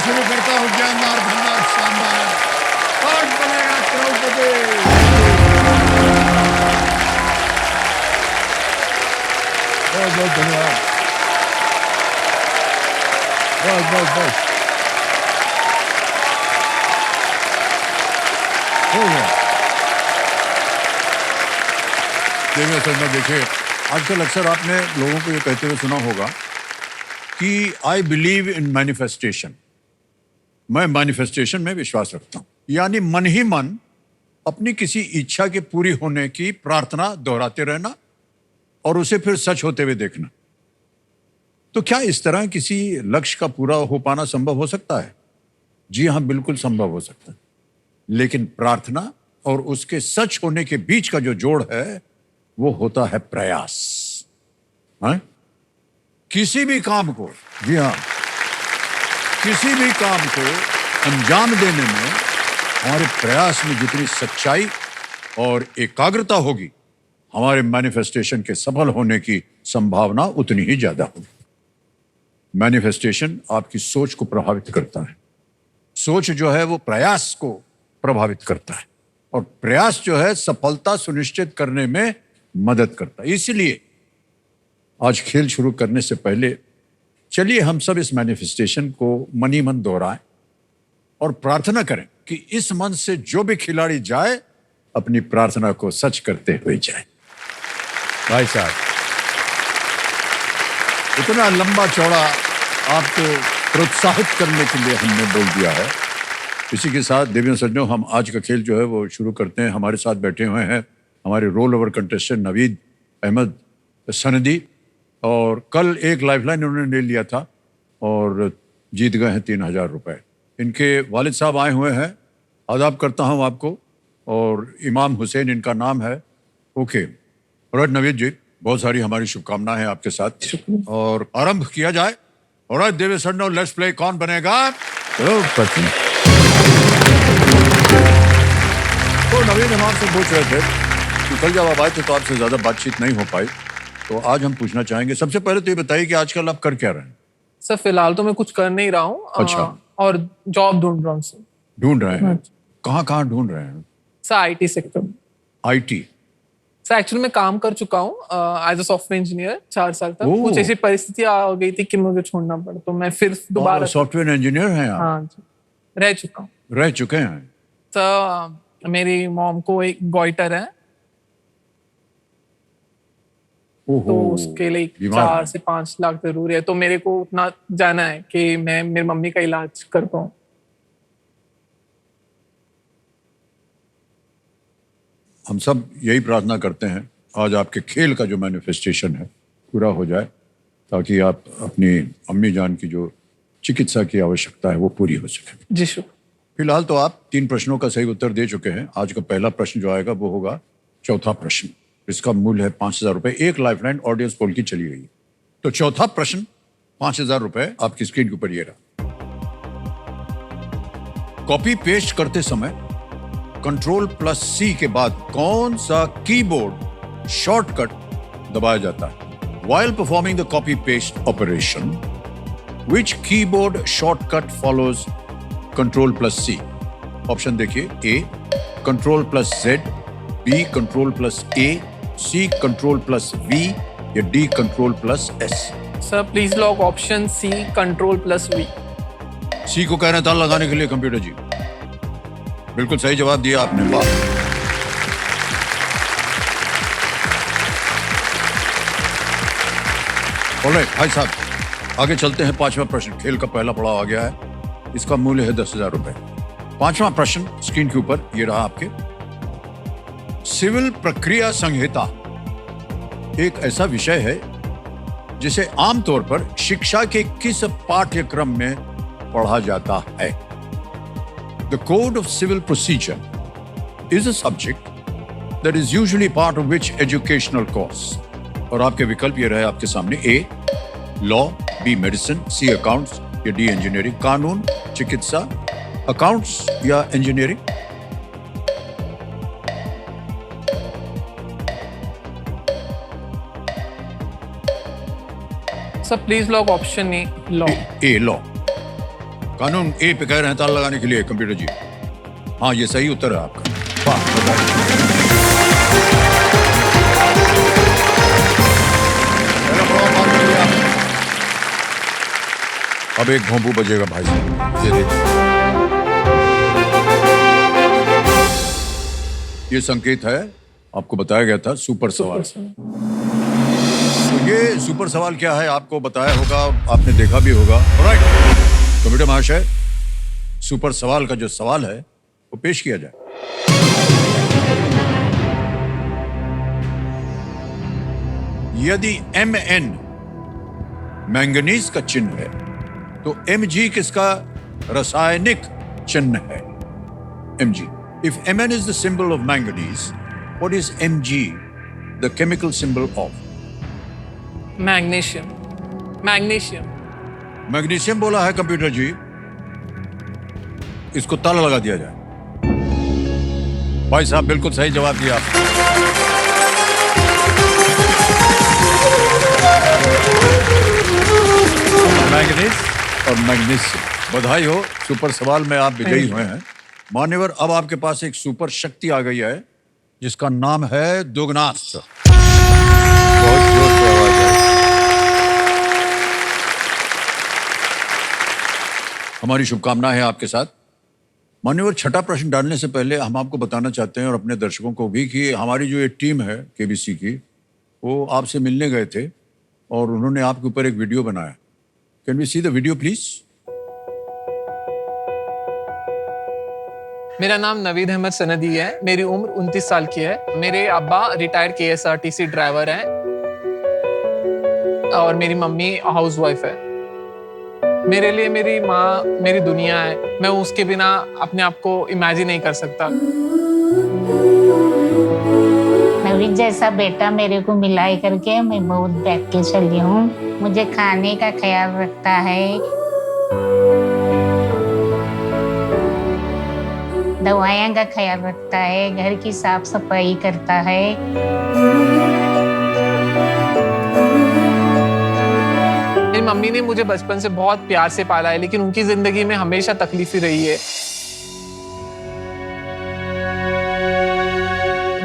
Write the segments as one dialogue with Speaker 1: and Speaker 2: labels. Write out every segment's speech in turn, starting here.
Speaker 1: शुरू करता हूँ ज्ञानदार भंडार शानदार। कौन बनेगा करोड़पति? बहुत बहुत धन्यवाद। बस बस बस हो गया। देखिए सर, देखिए आजकल अक्सर आपने लोगों को ये कहते हुए सुना होगा कि आई बिलीव इन मैनिफेस्टेशन। मैं मैनिफेस्टेशन में विश्वास रखता हूं, यानी मन ही मन अपनी किसी इच्छा के पूरी होने की प्रार्थना दोहराते रहना और उसे फिर सच होते हुए देखना। तो क्या इस तरह किसी लक्ष्य का पूरा हो पाना संभव हो सकता है? जी हाँ, बिल्कुल संभव हो सकता है। लेकिन प्रार्थना और उसके सच होने के बीच का जो जोड़ है वो होता है प्रयास। हाँ? किसी भी काम को, जी हाँ, किसी भी काम को अंजाम देने में हमारे प्रयास में जितनी सच्चाई और एकाग्रता होगी, हमारे मैनिफेस्टेशन के सफल होने की संभावना उतनी ही ज्यादा होगी। मैनिफेस्टेशन आपकी सोच को प्रभावित करता है। सोच जो है वो प्रयास को प्रभावित करता है और प्रयास जो है सफलता सुनिश्चित करने में मदद करता है। इसलिए आज खेल शुरू करने से पहले चलिए हम सब इस मैनिफेस्टेशन को मन ही मन दोहराएं और प्रार्थना करें कि इस मन से जो भी खिलाड़ी जाए अपनी प्रार्थना को सच करते हुए जाए। भाई साहब, इतना लंबा चौड़ा आपको प्रोत्साहित करने के लिए हमने बोल दिया है। इसी के साथ देवियों सज्जनों, हम आज का खेल जो है वो शुरू करते हैं। हमारे साथ बैठे हुए हैं हमारे roll over contestant Naveed Ahmed Sanadi, और कल एक लाइफलाइन उन्होंने ले लिया था और जीत गए हैं 3000 रुपए। इनके वालिद साहब आए हुए हैं, आदाब करता हूं आपको, और इमाम हुसैन इनका नाम है। ओके, और नवीद जी, बहुत सारी हमारी शुभकामनाएं हैं आपके साथ, और आरंभ किया जाए। और देवी सर, लेट्स प्ले कौन बनेगा करोड़पति। तो नवीद, हम आपसे पूछ रहे थे कि कल जब आप आए थे तो आपसे ज्यादा बातचीत नहीं हो पाई, तो आज हम पूछना चाहेंगे। सबसे पहले तो ये बताइए कि आजकल आप कर क्या रहे हैं?
Speaker 2: सर फिलहाल तो मैं कुछ कर नहीं रहा हूँ।
Speaker 1: अच्छा।
Speaker 2: और जॉब ढूंढ रहा हूँ सर।
Speaker 1: ढूंढ रहे हैं? कहाँ कहाँ ढूंढ रहे हैं?
Speaker 2: सर आईटी सेक्टर में।
Speaker 1: आईटी?
Speaker 2: सर एक्चुअली मैं काम कर चुका हूँ एज अ सॉफ्टवेयर इंजीनियर 4 साल तक। कुछ ऐसी परिस्थिति आ गई थी कि मुझे छोड़ना पड़ा, तो मैं फिर दोबारा।
Speaker 1: सॉफ्टवेयर इंजीनियर हैं आप?
Speaker 2: हाँ जी, रह चुका हूँ।
Speaker 1: रह चुके हैं?
Speaker 2: सर मेरी मॉम को एक गॉइटर है, तो उसके लिए 4 से 5 लाख जरूरी है। तो मेरे को उतना जाना है कि मैं मेरी मम्मी का इलाज कर पाऊँ।
Speaker 1: हम सब यही प्रार्थना करते हैं आज आपके खेल का जो मैनिफेस्टेशन है पूरा हो जाए, ताकि आप अपनी अम्मी जान की जो चिकित्सा की आवश्यकता है वो पूरी हो सके।
Speaker 2: जी शुक्र।
Speaker 1: फिलहाल तो आप 3 प्रश्नों का सही उत्तर दे चुके हैं। आज का पहला प्रश्न जो आएगा वो होगा चौथा प्रश्न। इसका मूल्य है 5000 रुपए। एक लाइफलाइन ऑडियंस पोल की चली गई। तो चौथा प्रश्न 5000 रुपए आपकी स्क्रीन के ऊपर ये रहा। कॉपी पेस्ट करते समय Ctrl+C के बाद कौन सा कीबोर्ड शॉर्टकट दबाया जाता है? While performing the copy paste operation, which keyboard shortcut follows Ctrl+C? Option देखिए, A Ctrl+Z, B Ctrl+A, C Ctrl+V या D Ctrl+S?
Speaker 2: Sir please lock option C Ctrl+V।
Speaker 1: C को कह रहे हैं ताला लगाने के लिए कंप्यूटर जी। बिल्कुल सही जवाब दिया आपने, वाह। ऑलराइट भाई साहब, आगे चलते हैं। 5वां प्रश्न, खेल का पहला पड़ाव आ गया है। इसका मूल्य है 10,000 रुपए। 5वां प्रश्न स्क्रीन के ऊपर ये रहा आपके। सिविल प्रक्रिया संहिता एक ऐसा विषय है जिसे आमतौर पर शिक्षा के किस पाठ्यक्रम में पढ़ा जाता है? The Code of Civil Procedure is a subject that is usually part of which educational course? और आपके विकल्प ये रहे आपके सामने। A law, B medicine, C accounts या D इंजीनियरिंग। कानून, चिकित्सा, अकाउंट्स या engineering?
Speaker 2: Sir please lock option a law.
Speaker 1: A law. कानून ए पे कह रहे हैं ताला लगाने के लिए कंप्यूटर जी। हाँ, ये सही उत्तर है आपका। वाह, बताइए। पहला प्रभाव मान लीजिए आप। अब एक भोंपू बजेगा भाई साहब, ये देखिए। ये संकेत है, आपको बताया गया था सुपर सवाल। तो ये सुपर सवाल क्या है आपको बताया होगा, आपने देखा भी होगा। ऑलराइट, कंप्यूटर महाशय, सुपर सवाल का जो सवाल है वो पेश किया जाए। यदि Mn मैंगनीज का चिन्ह है तो Mg किसका रासायनिक चिन्ह है? Mg. If Mn is the symbol of manganese, what is Mg the chemical symbol of?
Speaker 2: Magnesium. Magnesium.
Speaker 1: Magnesium बोला है कंप्यूटर जी। इसको ताला लगा दिया जाए। भाई साहब बिल्कुल सही जवाब दिया आपने। मैंगनीज और मैग्नीशियम, बधाई हो, सुपर सवाल में आप विजयी हुए हैं। मान्यवर, अब आपके पास एक सुपर शक्ति आ गई है जिसका नाम है दुगनास्त्र। बहुत जोर से आवाज है। हमारी शुभकामनाएं हैं आपके साथ। मान्यवर, छठा प्रश्न डालने से पहले हम आपको बताना चाहते हैं और अपने दर्शकों को भी कि हमारी जो ये टीम है केबीसी की, वो आपसे मिलने गए थे और उन्होंने आपके ऊपर एक वीडियो बनाया। Can we see the video please?
Speaker 2: मेरा नाम नवीद अहमद सनदी है। मेरी उम्र 29 साल की है। मेरे अब्बा रिटायर्ड KSRTC ड्राइवर हैं और मेरी मम्मी हाउसवाइफ है। मेरे लिए मेरी माँ मेरी दुनिया है। मैं उसके बिना अपने आप को इमेजिन नहीं कर सकता।
Speaker 3: नवीद जैसा बेटा मेरे को मिलाई करके मैं बहुत भाग्यशाली हूँ। मुझे खाने का ख्याल रखता है, दवाइयाँ का ख्याल रखता है, घर की साफ सफाई करता है।
Speaker 2: मेरी मम्मी ने मुझे बचपन से बहुत प्यार से पाला है, लेकिन उनकी जिंदगी में हमेशा तकलीफ ही रही है।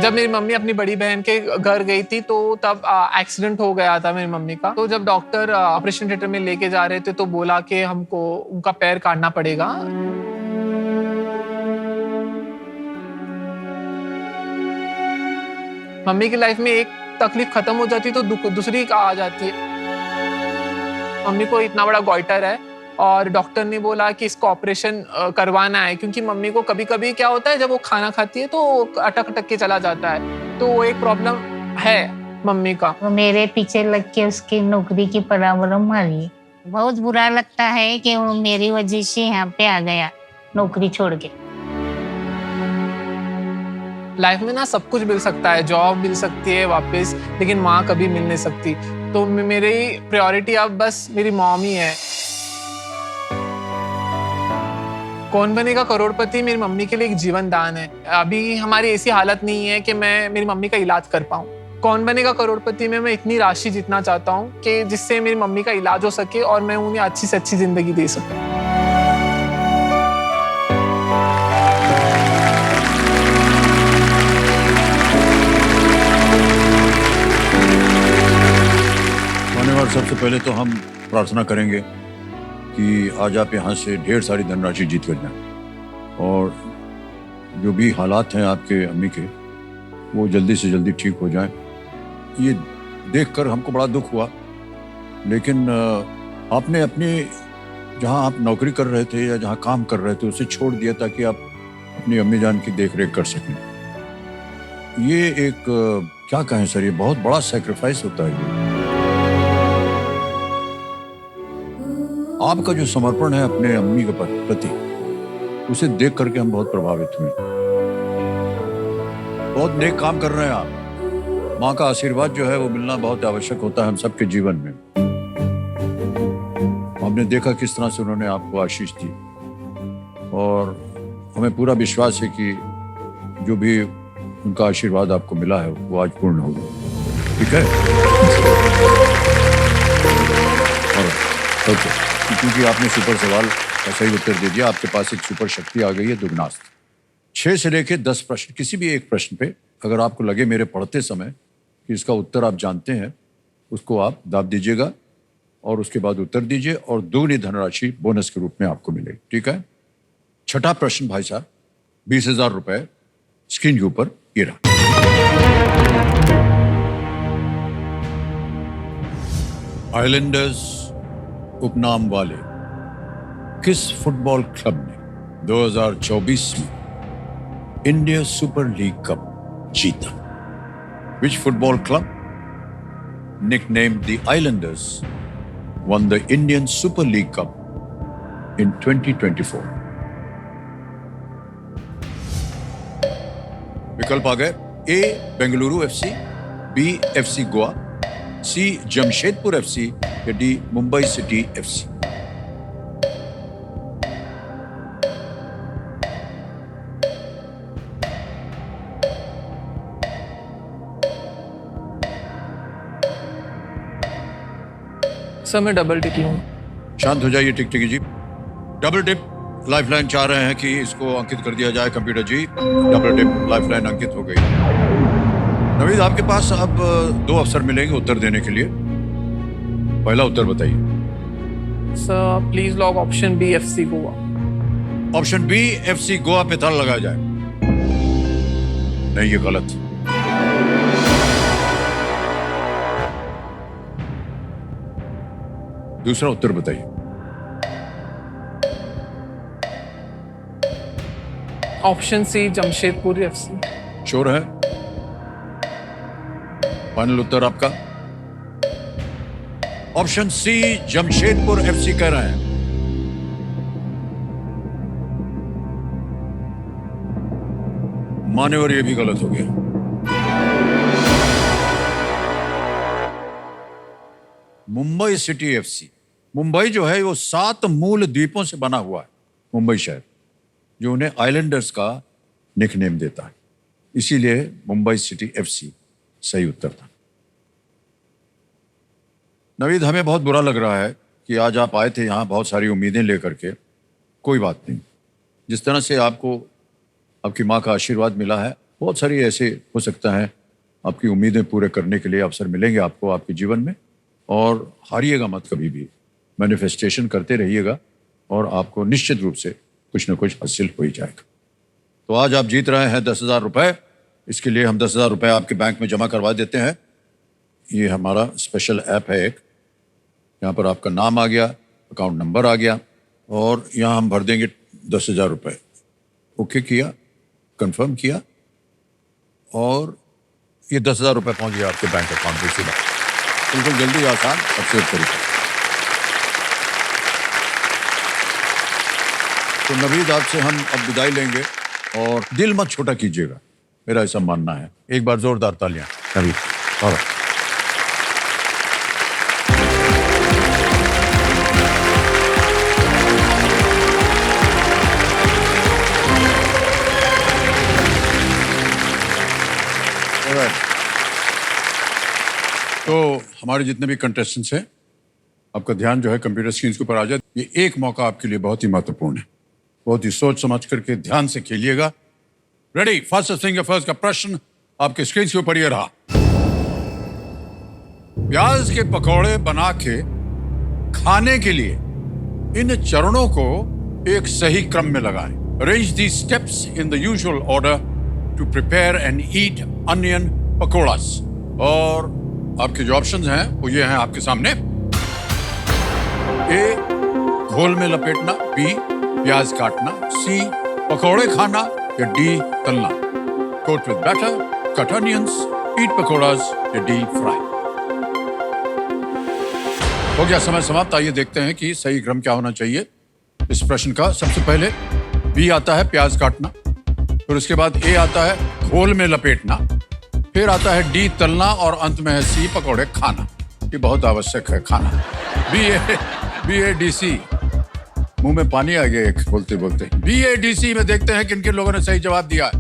Speaker 2: जब मेरी मम्मी अपनी बड़ी बहन के घर गई थी तो तब एक्सीडेंट हो गया था मेरी मम्मी का। तो जब डॉक्टर ऑपरेशन थिएटर में लेके जा रहे थे तो बोला कि हमको उनका पैर काटना पड़ेगा। मम्मी की लाइफ में एक तकलीफ खत्म हो जाती तो दूसरी आ जाती है। मम्मी को इतना बड़ा गॉइटर है और डॉक्टर ने बोला कि इसको ऑपरेशन करवाना है, क्योंकि मम्मी को कभी कभी क्या होता है जब वो खाना खाती है तो अटक अटक के चला जाता है। तो वो एक प्रॉब्लम है मम्मी का।
Speaker 3: वो मेरे पीछे लग के उसकी नौकरी की प्रॉब्लम मारी। बहुत बुरा लगता है कि वो मेरी वजह से यहाँ पे आ गया नौकरी छोड़ के।
Speaker 2: लाइफ में ना सब कुछ मिल सकता है, जॉब मिल सकती है वापस, लेकिन माँ कभी मिल नहीं सकती। तो मेरी प्रायोरिटी अब बस मेरी मॉम ही है। कौन बनेगा करोड़पति मेरी मम्मी के लिए एक जीवन दान है। अभी हमारी ऐसी हालत नहीं है कि मैं मेरी मम्मी का इलाज कर पाऊँ। कौन बनेगा करोड़पति में मैं इतनी राशि जीतना चाहता हूँ कि जिससे मेरी मम्मी का इलाज हो सके और मैं उन्हें अच्छी से अच्छी जिंदगी दे सकूँ।
Speaker 1: सबसे पहले तो हम प्रार्थना करेंगे कि आज आप यहाँ से ढेर सारी धनराशि जीत कर जाएं और जो भी हालात हैं आपके अम्मी के वो जल्दी से जल्दी ठीक हो जाएं। ये देखकर हमको बड़ा दुख हुआ, लेकिन आपने अपनी जहाँ आप नौकरी कर रहे थे या जहाँ काम कर रहे थे उसे छोड़ दिया ताकि आप अपनी अम्मी जान की देख रेख कर सकें। ये एक क्या कहें सर, ये बहुत बड़ा सेक्रीफाइस होता है। आपका जो समर्पण है अपने अम्मी के प्रति, उसे देख करके हम बहुत प्रभावित हुए। बहुत नेक काम कर रहे हैं आप। माँ का आशीर्वाद जो है वो मिलना बहुत आवश्यक होता है हम सबके जीवन में। हमने देखा किस तरह से उन्होंने आपको आशीष दी और हमें पूरा विश्वास है कि जो भी उनका आशीर्वाद आपको मिला है वो आज पूर्ण होगा। ठीक है? ओके। क्योंकि आपने सुपर सवाल का सही उत्तर दे दिया, आपके पास एक सुपर शक्ति आ गई है, दुगनास्त्र। 6 से लेके 10 प्रश्न, किसी भी एक प्रश्न पे अगर आपको लगे मेरे पढ़ते समय कि इसका उत्तर आप जानते हैं, उसको आप दाब दीजिएगा और उसके बाद उत्तर दीजिए और दुगनी धनराशि बोनस के रूप में आपको मिलेगी। ठीक है? छठा प्रश्न भाई साहब, 20,000 रुपए स्क्रीन के ऊपर ये रहा। आइलैंडर्स उपनाम वाले किस फुटबॉल क्लब ने 2024 में इंडिया सुपर लीग कप जीता? Which football club, nicknamed the Islanders, won the Indian Super League Cup in 2024? विकल्प आ गए। A Bengaluru FC, B FC Goa, C Jamshedpur FC या D Mumbai City FC.
Speaker 2: Sir मैं डबल टिक लूंगा।
Speaker 1: शांत हो जाइए टिक टिकी जी। डबल टिप लाइफलाइन चाह रहे हैं कि इसको अंकित कर दिया जाए कंप्यूटर जी। डबल टिप लाइफलाइन अंकित हो गई। नवीद, आपके पास अब 2 अवसर मिलेंगे उत्तर देने के लिए। पहला उत्तर बताइए।
Speaker 2: Sir please lock option B FC Goa.
Speaker 1: Option B FC Goa पे ताला लगाया जाए। नहीं, ये गलत। दूसरा उत्तर बताइए।
Speaker 2: Option C Jamshedpur FC.
Speaker 1: Sure है? फाइनल उत्तर आपका? ऑप्शन सी जमशेदपुर एफसी कह रहे हैं। मान्यवर, ये भी गलत हो गया। Mumbai City FC. मुंबई जो है वो 7 मूल द्वीपों से बना हुआ है, मुंबई शहर, जो उन्हें आइलैंडर्स का निकनेम देता है। इसीलिए मुंबई सिटी एफसी सही उत्तर था। नवीद, हमें बहुत बुरा लग रहा है कि आज आप आए थे यहाँ बहुत सारी उम्मीदें लेकर के। कोई बात नहीं, जिस तरह से आपको आपकी माँ का आशीर्वाद मिला है, बहुत सारी ऐसे हो सकता है आपकी उम्मीदें पूरे करने के लिए अवसर मिलेंगे आपको आपके जीवन में। और हारिएगा मत कभी भी, मैनिफेस्टेशन करते रहिएगा और आपको निश्चित रूप से कुछ न कुछ हासिल हो ही जाएगा। तो आज आप जीत रहे हैं 10,000 रुपए। इसके लिए हम 10,000 रुपए आपके बैंक में जमा करवा देते हैं। ये हमारा स्पेशल ऐप है एक, यहाँ पर आपका नाम आ गया, अकाउंट नंबर आ गया और यहाँ हम भर देंगे 10,000 रुपए। ओके किया, कंफर्म किया और ये 10,000 रुपए पहुँच गया आपके बैंक अकाउंट में सीधा। बिल्कुल जल्दी, आसान और सेफ तरीका। तो नवीद, आपसे हम अब विदाई लेंगे और दिल मत छोटा कीजिएगा, मेरा ऐसा मानना है। एक बार जोरदार तालियां नवीद। और तो हमारे जितने भी कंटेस्टेंट्स हैं, आपका ध्यान जो है कंप्यूटर स्क्रीन के ऊपर आ जाए। ये एक मौका आपके लिए बहुत ही महत्वपूर्ण है, बहुत ही सोच समझ करके ध्यान से खेलिएगा। रेडी? फर्स्ट फिंगर फर्स्ट का प्रश्न आपके स्क्रीन के ऊपर ये रहा। प्याज के पकौड़े बना के खाने के लिए इन चरणों को एक सही क्रम में लगाएं। Arrange the steps in the usual order to prepare and eat onion pakoras. और आपके जो ऑप्शंस हैं वो ये हैं आपके सामने। ए, घोल में लपेटना, बी, प्याज काटना, सी, पकौड़े खाना या डी, तलना। Coat with batter, cut onions, eat pakoras या डी, फ्राई। हो गया समय समाप्त। आइए देखते हैं कि सही क्रम क्या होना चाहिए इस प्रश्न का। सबसे पहले बी आता है प्याज काटना, फिर उसके बाद ए आता है घोल में लपेटना, फिर आता है डी, तलना और अंत में है सी, पकौड़े खाना। ये बहुत आवश्यक है खाना। B A D C. मुंह में पानी आ गया एक बोलते बोलते। बी ए डी सी में देखते हैं किन किन लोगों ने सही जवाब दिया।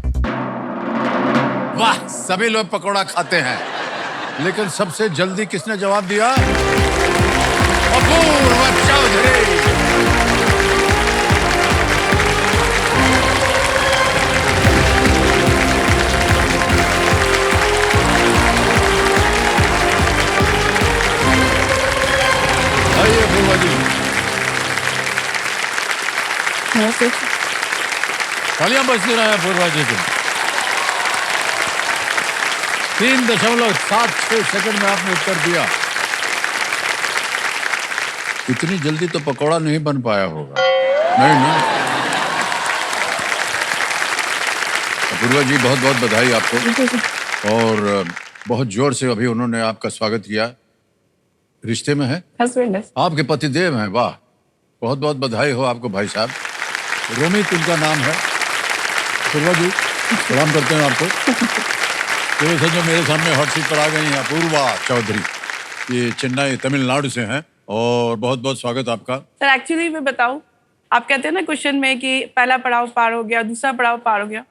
Speaker 1: वाह, सभी लोग पकौड़ा खाते हैं, लेकिन सबसे जल्दी किसने जवाब दिया? अपूर्वा चौधरी। आइए अपूर्वा जी, तालियां बजती रहे अपूर्वा जी की। 3.76 सेकंड में आपने उत्तर दिया। इतनी जल्दी तो पकौड़ा नहीं बन पाया होगा, नहीं ना? अपूर्वा जी, बहुत बहुत बधाई आपको। और बहुत जोर से अभी उन्होंने आपका स्वागत किया। रिश्ते में है?
Speaker 4: हस्बैंड है।
Speaker 1: आपके पतिदेव हैं, वाह, बहुत बहुत बधाई हो आपको भाई साहब। रोमित उनका नाम है। अपूर्वा जी, सलाम करते हैं आपको। तो ये जो मेरे सामने हॉट सीट पर आ गई हैं अपूर्वा चौधरी, ये चेन्नई तमिलनाडु से हैं, और बहुत बहुत स्वागत आपका।
Speaker 4: सर एक्चुअली मैं बताऊं, आप कहते हैं ना क्वेश्चन में कि पहला पड़ाव पार हो गया, दूसरा पड़ाव पार हो गया।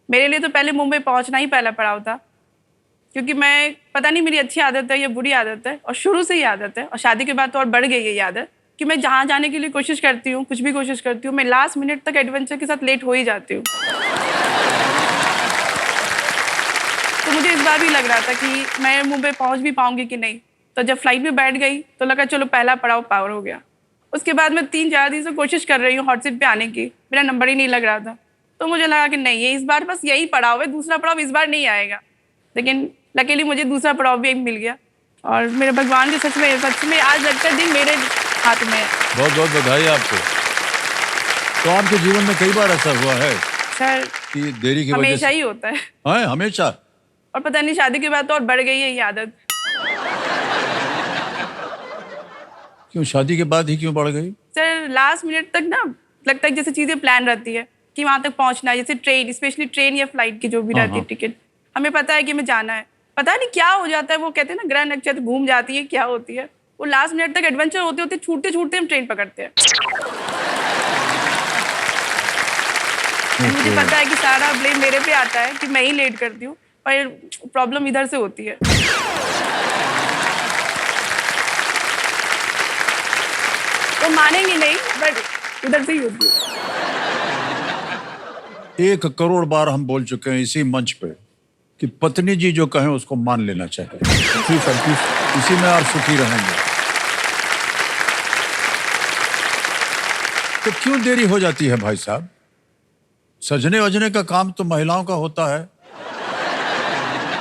Speaker 4: मेरे लिए तो पहले मुंबई पहुंचना ही पहला पड़ाव था, क्योंकि मैं पता नहीं मेरी अच्छी आदत है या बुरी आदत है, और शुरू से ही आदत है, और शादी के बाद तो और बढ़ गई है ये आदत कि मैं जहाँ जाने के लिए कोशिश करती हूँ, कुछ भी कोशिश करती हूँ, मैं लास्ट मिनट तक एडवेंचर के साथ लेट हो ही जाती हूँ। तो मुझे इस बार भी लग रहा था कि मैं मुंबई पहुंच भी पाऊंगी कि नहीं। तो जब फ्लाइट में बैठ गई तो लगा चलो पहला पड़ाव पार हो गया। उसके बाद मैं 3-4 दिन से कोशिश कर रही हूँ हॉट सीट पे आने की, मेरा नंबर ही नहीं लग रहा था। तो मुझे लगा कि नहीं, ये इस बार बस यही पड़ाव है, दूसरा पड़ाव इस बार नहीं आएगा। लेकिन लकीली मुझे दूसरा पड़ाव भी मिल गया, और मेरे भगवान के सच में आज लगता है दिन मेरे हाथ में है।
Speaker 1: बहुत बहुत बधाई आपको। तो आपके जीवन में कई बार ऐसा हुआ है
Speaker 4: सर
Speaker 1: कि देरी की वजह
Speaker 4: हमेशा
Speaker 1: से?
Speaker 4: ही होता है,
Speaker 1: हाँ, हमेशा।
Speaker 4: और पता नहीं शादी के बाद तो और बढ़ गई है ये आदत।
Speaker 1: क्यों, शादी के बाद ही क्यों बढ़ गई?
Speaker 4: सर लास्ट मिनट तक ना लगता है जैसे चीजें प्लान रहती है कि वहां तक पहुंचना है, जैसे ट्रेन, स्पेशली ट्रेन या फ्लाइट की जो भी रहती है टिकट, हमें पता है कि हमें जाना है, पता नहीं क्या हो जाता है, वो कहते हैं ना ग्रह नक्षत्र घूम जाती है, क्या होती है, वो लास्ट मिनट तक एडवेंचर होते होते छूटते छूटते हम ट्रेन पकड़ते हैं। मुझे पता है कि सारा ब्लेम मेरे पे आता है कि मैं ही लेट करती हूँ, पर प्रॉब्लम इधर से होती है। तो मानेंगे नहीं, बट इधर से ही होती है।
Speaker 1: 1 करोड़ बार हम बोल चुके हैं इसी मंच पे कि पत्नी जी जो कहें उसको मान लेना चाहिए। जी सर, इसी में आप सुखी रहेंगे। तो क्यों देरी हो जाती है भाई साहब? सजने वजने का काम तो महिलाओं का होता है।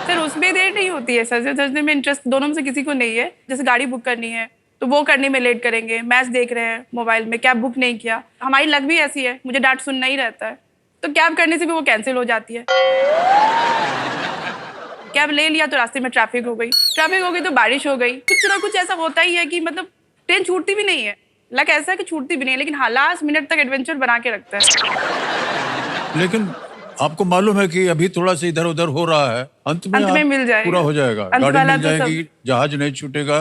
Speaker 4: सर उसमें देर नहीं होती है, सजने धजने में इंटरेस्ट दोनों में से किसी को नहीं है। जैसे गाड़ी बुक करनी है तो वो करने में लेट करेंगे, मैच देख रहे हैं मोबाइल में, कैब बुक नहीं किया, हमारी लग भी ऐसी है, मुझे डांट सुनना ही रहता है, तो कैब करने से भी वो कैंसिल हो जाती है। कैब ले लिया तो रास्ते में ट्रैफिक हो गई तो बारिश हो गई, कुछ ना कुछ ऐसा होता ही है कि मतलब ट्रेन छूटती भी नहीं है। लग ऐसा है कि छूटती भी नहीं है, लेकिन हाँ लास्ट मिनट तक एडवेंचर बना के रखता है।
Speaker 1: लेकिन आपको मालूम है कि अभी थोड़ा सा इधर उधर हो रहा है, अंत में
Speaker 4: मिल जाएगा,
Speaker 1: पूरा हो जाएगा,
Speaker 4: अंत
Speaker 1: गाड़ी
Speaker 4: वाला
Speaker 1: मिल
Speaker 4: तो
Speaker 1: जाएगी, जहाज नहीं छूटेगा,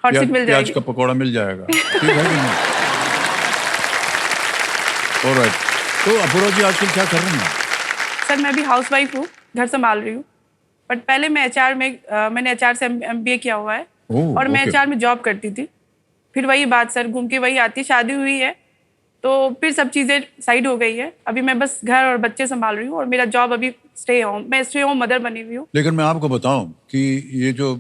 Speaker 4: हॉट सीट मिल
Speaker 1: प्याज
Speaker 4: जाएगी।
Speaker 1: का पकौड़ा मिल जाएगा। ठीक है कि नहीं? ऑलराइट। तो अपूर्वा जी आजकल क्या कर रही हैं?
Speaker 4: सर मैं भी हाउसवाइफ हूँ, घर संभाल रही हूँ, बट पहले मैं एचआर में मैंने एचआर से एमबीए किया हुआ है, और मैं एचआर में जॉब करती थी। फिर वही बात सर घूम के वही आती है, शादी हुई है तो फिर सब चीज़ें साइड हो गई है। अभी मैं बस घर और बच्चे संभाल रही हूँ, और मेरा जॉब अभी मैं स्टे होम मदर बनी हुई हूँ।
Speaker 1: लेकिन मैं आपको बताऊं कि ये जो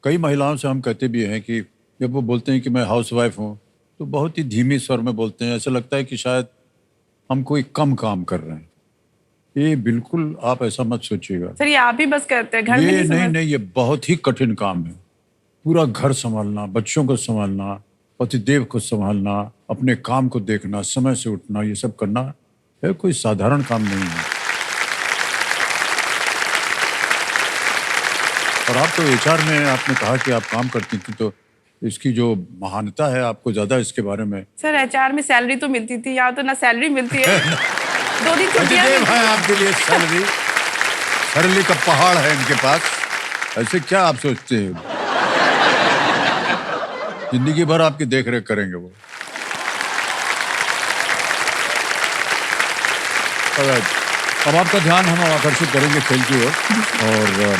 Speaker 1: कई महिलाओं से हम कहते भी हैं कि जब वो बोलते हैं कि मैं हाउसवाइफ हूँ, तो बहुत ही धीमी स्वर में बोलते हैं, ऐसा लगता है कि शायद हम कोई कम काम कर रहे हैं। ये बिल्कुल आप ऐसा मत सोचिएगा।
Speaker 4: सर ये आप ही बस कहते हैं, घर में
Speaker 1: ये
Speaker 4: नहीं
Speaker 1: नहीं, ये बहुत ही कठिन काम है। पूरा घर संभालना, बच्चों को संभालना, पतिदेव को संभालना, अपने काम को देखना, समय से उठना, ये सब करना है कोई साधारण काम नहीं है। और आप तो एचआर में आपने कहा कि आप काम करती थी, तो इसकी जो महानता है आपको ज्यादा इसके बारे में।
Speaker 4: सर एचआर में सैलरी तो मिलती थी, यहाँ तो ना सैलरी मिलती है। 2 दिन छुट्टियां
Speaker 1: पतिदेव है आपके लिए सैलरी, सैलरी का पहाड़ है इनके पास। ऐसे क्या आप सोचते हैं? जिंदगी भर आपकी देख रेख करेंगे वो। अब आपका ध्यान हम आकर्षित करेंगे खेल की ओर, और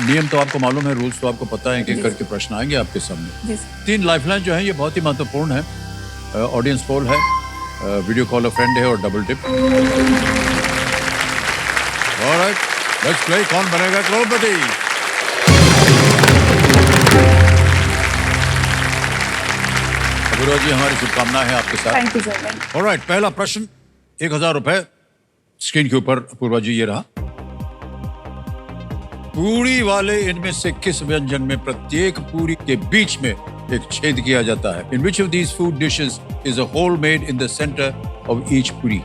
Speaker 1: नियम तो आपको मालूम है, रूल्स तो आपको पता है कि
Speaker 4: जी।
Speaker 1: करके प्रश्न आएंगे आपके सामने।
Speaker 4: जी सर।
Speaker 1: 3 लाइफलाइन जो है ये बहुत ही महत्वपूर्ण है। ऑडियंस पोल है, वीडियो कॉल अ फ्रेंड है और double tip. Alright, let's play कौन बनेगा करोड़पति। अपूर्वा जी, हमारी शुभकामनाएं हैं आपके साथ।
Speaker 4: Thank you sir.
Speaker 1: ऑलराइट, पहला प्रश्न 1000 रुपए स्क्रीन के ऊपर। अपूर्वा जी, ये रहा। पूरी वाले इनमें से किस व्यंजन में प्रत्येक पूरी के बीच में एक छेद किया जाता है? In which of these food dishes is a hole made in the centre of each puri?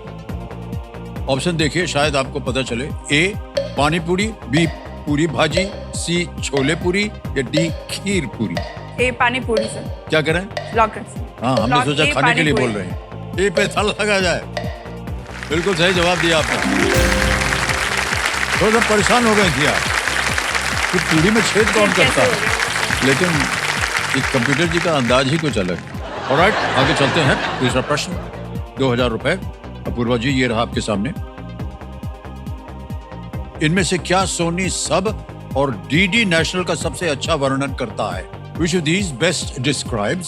Speaker 1: Option देखिए, शायद आपको पता चले। ए पानी पूरी, बी पूरी भाजी, सी छोले पूरी या डी खीर पूरी।
Speaker 4: ए पानी पूरी सर।
Speaker 1: क्या करें?
Speaker 4: लॉक कर सर।
Speaker 1: हाँ, हमने
Speaker 4: लॉक
Speaker 1: सोचा
Speaker 4: ए
Speaker 1: खाने के लिए
Speaker 4: पानी
Speaker 1: बोल
Speaker 4: पूरी।
Speaker 1: रहे हैं। ए पे थल लगा जाए। बिल्कुल सही जवाब दिया आपने। थोड़ा सा परेशान हो गए थे आप कि पूरी में छेद कौन
Speaker 4: कैसे
Speaker 1: करता
Speaker 4: हो
Speaker 1: है,
Speaker 4: गया?
Speaker 1: लेकिन एक कंप्यूटर जी का अंदाज ही कुछ अलग है। ऑलराइट, आगे चलते हैं। दूसरा प्रश्न 2000 रुपए। अपूर्वा जी, ये रहा आपके सामने। इनमें से क्या सोनी सब और डीडी नेशनल का सबसे अच्छा वर्णन करता है? Which of these best describes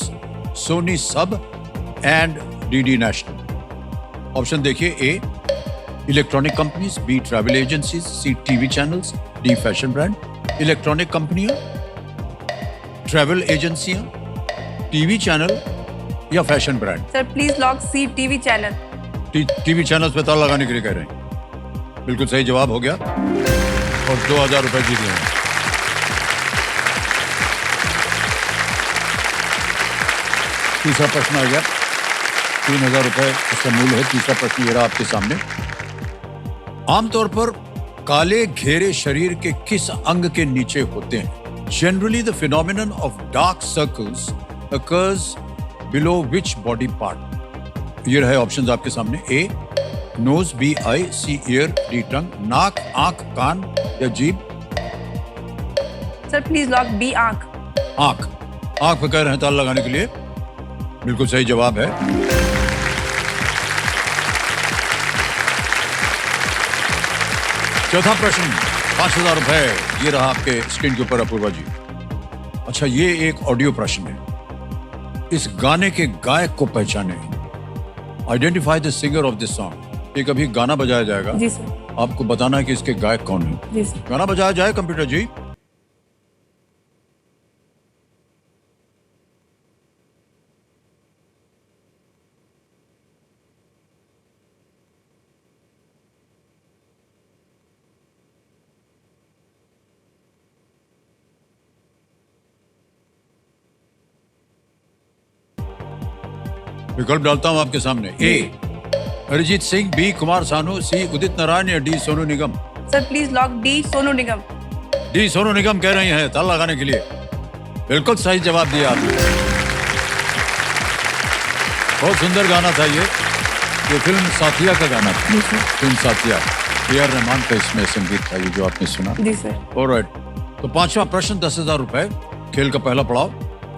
Speaker 1: Soni सब एंड डीडी नेशनल? ऑप्शन देखिए। A electronic companies, B travel agencies, C TV channels, D fashion brand. Electronic कंपनियां, ट्रैवल एजेंसियां, टीवी चैनल या fashion brand?
Speaker 4: Sir please lock C TV channel.
Speaker 1: TV channels पे ताला लगाने के लिए कह रहे हैं। बिल्कुल सही जवाब हो गया और 2000 रुपए जीत गए। तीसरा प्रश्न आ गया। 3000 रुपए इसका मूल्य है। तीसरा प्रश्न ये रहा आपके सामने। आमतौर पर काले घेरे शरीर के किस अंग के नीचे होते हैं? Generally the phenomenon of dark circles occurs below which body part? ये रहे ऑप्शंस आपके सामने। A nose, B eye, C ear, D tongue. नाक, आंख, कान या जीभ?
Speaker 4: सर प्लीज लॉक बी आंख।
Speaker 1: आंख। आंख पे कह रहे हैं ताला लगाने के लिए। बिल्कुल सही जवाब है। चौथा प्रश्न 5000 रुपए। ये रहा आपके स्क्रीन के ऊपर अपूर्वा जी। अच्छा, ये एक ऑडियो प्रश्न है। इस गाने के गायक को पहचाने। Identify the singer of this song. एक अभी गाना बजाया जाएगा,
Speaker 4: जी सर।
Speaker 1: आपको बताना है कि इसके गायक कौन है।
Speaker 4: जी सर।
Speaker 1: गाना बजाया जाए कंप्यूटर जी। विकल्प डालता हूं आपके सामने। A Arijit Singh, B Kumar Sanu, C Udit Narayan या D Sonu Nigam?
Speaker 4: Sir please lock D Sonu Nigam.
Speaker 1: D Sonu Nigam कह रही हैं ताला लगाने के लिए। बिल्कुल सही जवाब दिया आपने। बहुत सुंदर गाना था ये फिल्म साथिया का गाना था।
Speaker 4: जी सर।
Speaker 1: फिल्म साथिया, ए.आर. रहमान का इसमें संगीत था, ये जो आपने सुना।
Speaker 4: जी सर।
Speaker 1: ऑलराइट, तो पांचवा प्रश्न 10,000 रुपए। खेल का पहला पड़ाव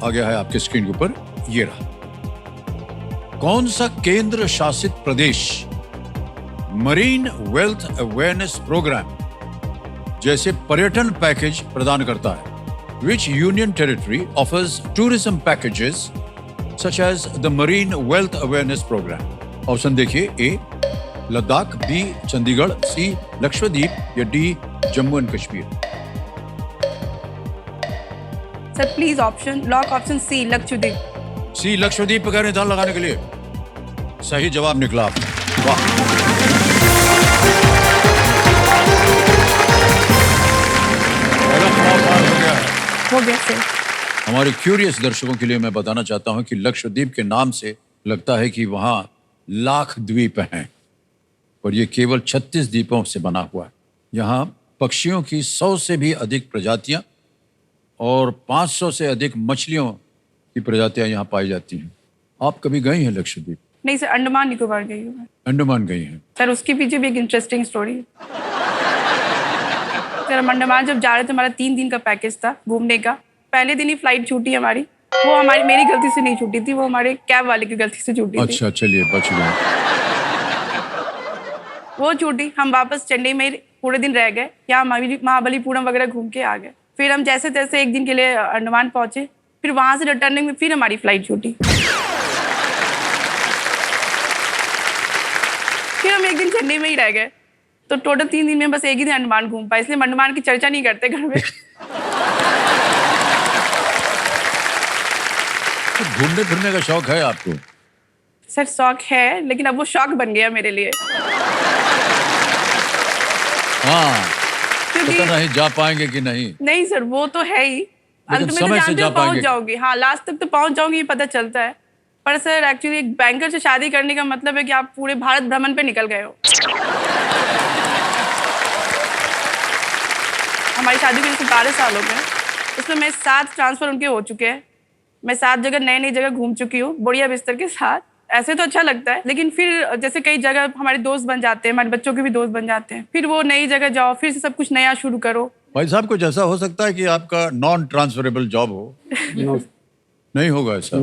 Speaker 1: आ गया है आपके स्क्रीन के ऊपर। ये रहा। कौन सा केंद्र शासित प्रदेश मरीन वेल्थ अवेयरनेस प्रोग्राम जैसे पर्यटन पैकेज प्रदान करता है? Which union territory offers tourism packages such as the Marine Wealth Awareness Program? Option देखिए। A Ladakh, B Chandigarh, C Lakshadweep या D Jammu and Kashmir?
Speaker 4: Sir please option lock option C Lakshadweep.
Speaker 1: C Lakshadweep पर कह रहे हैं ताला लगाने के लिए। सही जवाब निकला आपने। वाह। पहला पड़ाव पार हो गया है।
Speaker 4: हो गया सर।
Speaker 1: हमारे क्यूरियस दर्शकों के लिए मैं बताना चाहता हूं कि लक्षद्वीप के नाम से लगता है कि वहां लाख द्वीप हैं, और ये केवल 36 द्वीपों से बना हुआ है। यहाँ पक्षियों की 100 से भी अधिक प्रजातियां और 500 से अधिक मछलियों की प्रजातियां यहाँ पाई जाती हैं। आप कभी गई हैं लक्षद्वीप?
Speaker 4: नहीं सर, अंडमान निकोबार गई हूँ मैं।
Speaker 1: अंडमान गई हैं?
Speaker 4: सर उसके पीछे भी एक इंटरेस्टिंग स्टोरी है। सर हम अंडमान जब जा रहे थे, हमारा 3 दिन का पैकेज था घूमने का। पहले दिन ही फ्लाइट छूटी हमारी। वो हमारी मेरी गलती से नहीं छूटी थी, वो हमारे कैब वाले की गलती से छूटी थी।
Speaker 1: अच्छा, चलिए बच गए।
Speaker 4: वो छूटी, हम वापस चेन्नई में पूरे दिन रह गए, यहाँ महाबलीपुरम वगैरह घूम के आ गए। फिर हम जैसे तैसे एक दिन के लिए अंडमान पहुंचे, फिर वहां से रिटर्निंग में फिर हमारी फ्लाइट छूटी। फिर हम एक दिन चेन्नई में ही रह गए, तो टोटल 3 दिन में बस एक ही दिन अंडमान घूम पाए, इसलिए हम अंडमान की चर्चा नहीं करते घर में।
Speaker 1: तो घूमने फिरने का शौक है आपको?
Speaker 4: सर शौक है, लेकिन अब वो शौक बन गया मेरे लिए,
Speaker 1: हाँ,
Speaker 4: क्योंकि
Speaker 1: पता नहीं जा पाएंगे कि नहीं।
Speaker 4: नहीं सर, वो तो है ही, अंत में तो
Speaker 1: समय से
Speaker 4: जानते
Speaker 1: जा
Speaker 4: हो पहुंच
Speaker 1: पाएंगे।
Speaker 4: जाओगी। हाँ, लास्ट तक तो पहुंच जाओगी, ये पता चलता है। पर सर एक्चुअली एक बैंकर से शादी करने का मतलब है कि आप पूरे भारत भ्रमण पे निकल गए हो। हमारी शादी को जैसे 12 साल हो गए, उसमें मैं 7 ट्रांसफर उनके हो चुके हैं। मैं 7 जगह नई जगह घूम चुकी हूँ, बढ़िया बिस्तर के साथ। ऐसे तो अच्छा लगता है, लेकिन फिर जैसे कई जगह हमारे दोस्त बन जाते हैं, हमारे बच्चों के भी दोस्त बन जाते हैं, फिर वो नई जगह जाओ, फिर से सब कुछ नया शुरू करो।
Speaker 1: भाई साहब, कुछ ऐसा हो सकता है कि आपका नॉन ट्रांसफरेबल जॉब हो? नहीं होगा ऐसा?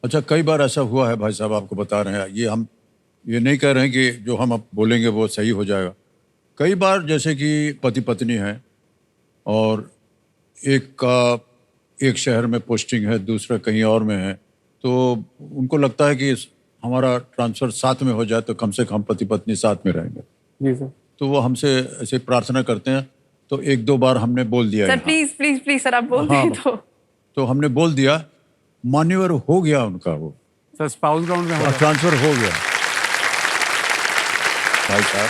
Speaker 1: अच्छा, कई बार ऐसा हुआ है भाई साहब, आपको बता रहे हैं, हम ये नहीं कह रहे हैं कि जो हम अब बोलेंगे वो सही हो जाएगा। कई बार जैसे कि पति पत्नी है और एक का एक शहर में पोस्टिंग है, दूसरा कहीं और में है, तो उनको लगता है कि हमारा ट्रांसफ़र साथ में हो जाए तो कम से कम पति पत्नी साथ में रहेंगे।
Speaker 5: जी सर।
Speaker 1: तो वो हमसे ऐसे प्रार्थना करते हैं, तो 1-2 बार हमने बोल दिया
Speaker 4: सर
Speaker 1: यहाँ।
Speaker 4: प्लीज प्लीज प्लीज सर, आप बोल
Speaker 1: हाँ,
Speaker 4: दें
Speaker 1: तो हमने बोल दिया, मान्यवर हो गया उनका, वो
Speaker 5: सर स्पाउस ग्राउंड में हो गया।
Speaker 1: ट्रांसफर हो गया। भाई साहब,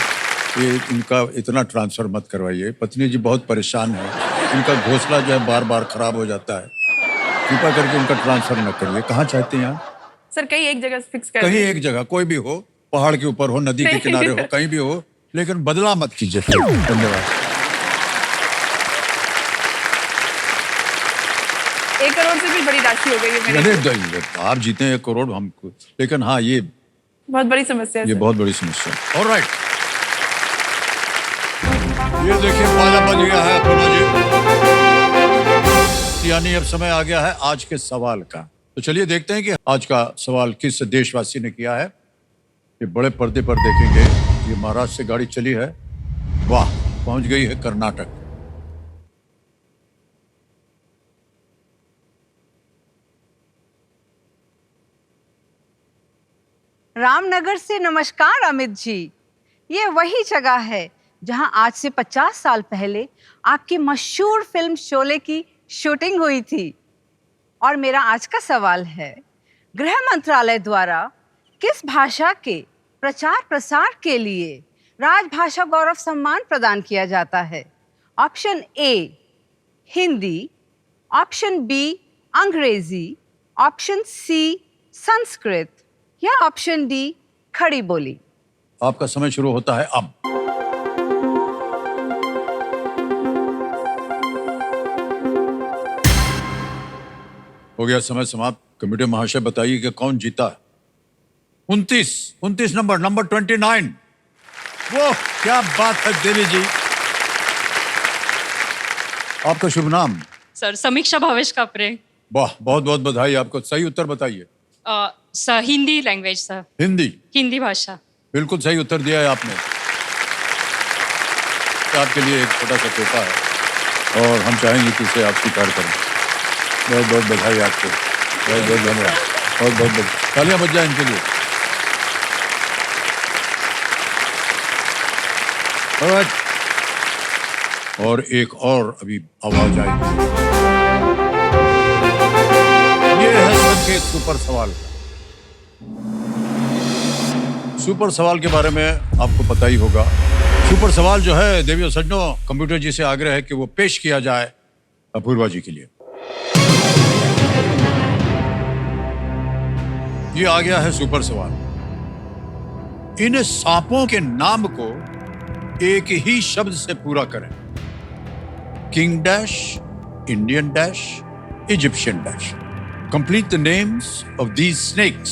Speaker 1: ये इनका इतना ट्रांसफर मत करवाइए, पत्नी जी बहुत परेशान है, इनका घोंसला जो है बार बार खराब हो जाता है, कृपा करके उनका ट्रांसफर न करिए। कहाँ चाहते हैं आप?
Speaker 4: सर कहीं एक जगह फिक्स कर
Speaker 1: कहीं
Speaker 4: दीजिए।
Speaker 1: एक जगह, कोई भी हो, पहाड़ के ऊपर हो, नदी के किनारे हो, कहीं भी हो, लेकिन बदला मत कीजिए। धन्यवाद।
Speaker 4: 1 करोड़ से भी बड़ी राशि हो गई है मेरे लिए।
Speaker 1: अरे आप जीते हैं 1 करोड़, हमको, लेकिन हाँ, ये
Speaker 4: बहुत बड़ी समस्या है
Speaker 1: ये
Speaker 4: सर।
Speaker 1: बहुत बड़ी समस्या है। ऑलराइट, ये देखिए पाला बज गया है अपूर्वा जी, यानी अब समय आ गया है आज के सवाल का। तो चलिए देखते हैं कि आज का सवाल किस देशवासी ने किया है। ये बड़े पर्दे पर देखेंगे। ये महाराष्ट्र से गाड़ी चली है, वाह, पहुंच गई है कर्नाटक।
Speaker 6: रामनगर से नमस्कार अमित जी। ये वही जगह है जहां आज से 50 साल पहले आपकी मशहूर फिल्म शोले की शूटिंग हुई थी। और मेरा आज का सवाल है, गृह मंत्रालय द्वारा किस भाषा के प्रचार प्रसार के लिए राजभाषा गौरव सम्मान प्रदान किया जाता है? Option A Hindi, option B अंग्रेजी, ऑप्शन सी संस्कृत या ऑप्शन डी खड़ी बोली।
Speaker 1: आपका समय शुरू होता है अब। हो गया समय समाप्त। कमेटी महाशय बताइए कि कौन जीता? 29 नंबर 29। वो क्या बात है देवी जी। आपका शुभ नाम?
Speaker 7: सर समीक्षा भावेश कापरे।
Speaker 1: वाह, बहुत बहुत बधाई आपको। सही उत्तर बताइए।
Speaker 7: Sir Hindi language sir.
Speaker 1: Hindi
Speaker 7: भाषा।
Speaker 1: बिल्कुल सही उत्तर दिया है आपने। आपके लिए एक छोटा सा तोहफा है और हम चाहेंगे कि इसे आप स्वीकार करें। बहुत बहुत बधाई आपको, बहुत बहुत धन्यवाद, बहुत बहुत तालियां बज जाए इनके लिए। और एक और अभी आवाज आएगी। ये है संकेत सुपर सवाल। सुपर सवाल के बारे में आपको पता ही होगा। सुपर सवाल जो है देवी और सज्जनों, कंप्यूटर जी से आग्रह है कि वो पेश किया जाए अपूर्वा जी के लिए। ये आ गया है सुपर सवाल। इन सांपों के नाम को एक ही शब्द से पूरा करें। King dash, Indian dash, Egyptian dash. Complete the names of these snakes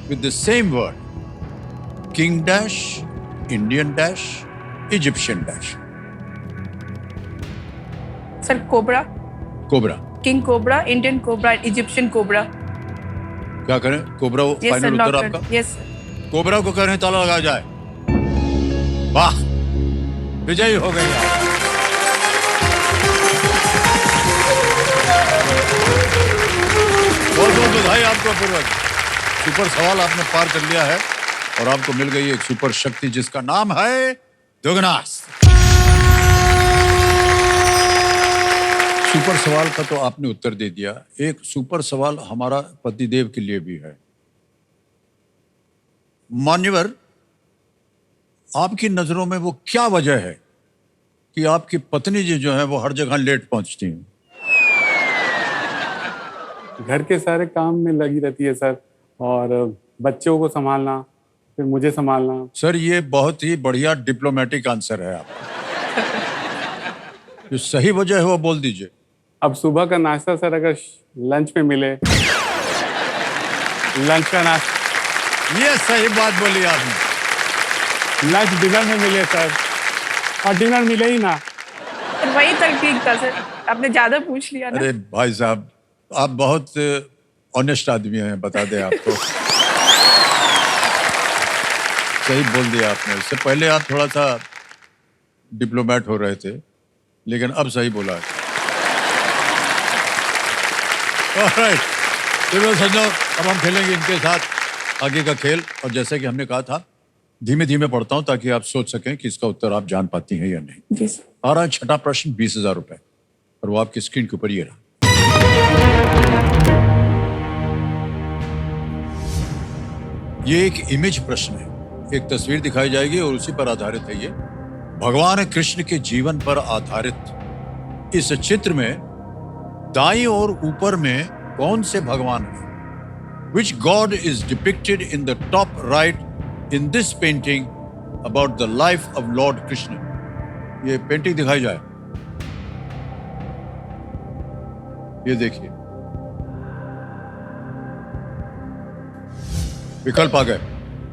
Speaker 1: with the same word. King dash, Indian dash, Egyptian dash.
Speaker 4: Sir cobra,
Speaker 1: cobra,
Speaker 4: king cobra, Indian cobra, Egyptian cobra.
Speaker 1: क्या करें? Cobra final उत्तर आपका?
Speaker 4: Yes sir.
Speaker 1: Cobra को कह रहे हैं, ताला लगाया जाए। वाह, विजयी हो गई आप। बहुत बहुत बधाई आपको पूर्वज। सुपर सवाल आपने पार कर लिया है और आपको मिल गई एक सुपर शक्ति जिसका नाम है दुगनास्त्र। सुपर सवाल का तो आपने उत्तर दे दिया। एक सुपर सवाल हमारा पतिदेव के लिए भी है। मान्यवर, आपकी नजरों में वो क्या वजह है कि आपकी पत्नी जी जो है वो हर जगह लेट पहुंचती हैं?
Speaker 5: घर के सारे काम में लगी रहती है सर, और बच्चों को संभालना, फिर मुझे संभालना।
Speaker 1: सर, ये बहुत ही बढ़िया डिप्लोमेटिक आंसर है आपका। जो सही वजह है वो बोल दीजिए।
Speaker 5: अब सुबह का नाश्ता सर अगर लंच में मिले, लंच का नाश्ता,
Speaker 1: ये सही बात बोली आपने।
Speaker 5: लंच डिनर में मिले सर, और डिनर मिले ही ना।
Speaker 4: और वही तक ठीक था सर, आपने ज्यादा पूछ लिया ना।
Speaker 1: अरे भाई साहब, आप बहुत ऑनेस्ट आदमी हैं, बता दें आपको। सही बोल दिया आपने। इससे पहले आप थोड़ा सा डिप्लोमेट हो रहे थे, लेकिन अब सही बोला है। Alright, चलो समझो, अब हम खेलेंगे इनके साथ आगे का खेल। और जैसे कि हमने कहा था, धीमे धीमे पढ़ता हूं ताकि आप सोच सकें कि इसका उत्तर आप जान पाती हैं या नहीं।
Speaker 4: जी सर।
Speaker 1: आ रहा है छठा प्रश्न, 20,000 रुपए, और वो आपकी स्क्रीन के ऊपर ये रहा। ये एक इमेज प्रश्न है। एक तस्वीर दिखाई जाएगी और उसी पर आधारित है ये। भगवान कृष्ण के जीवन पर आधारित इस चित्र में दाईं और ऊपर में कौन से भगवान हैं? Which God is depicted in the top right in this painting about the life of Lord Krishna? ये पेंटिंग दिखाई जाए, ये देखिए। विकल्प आ गए।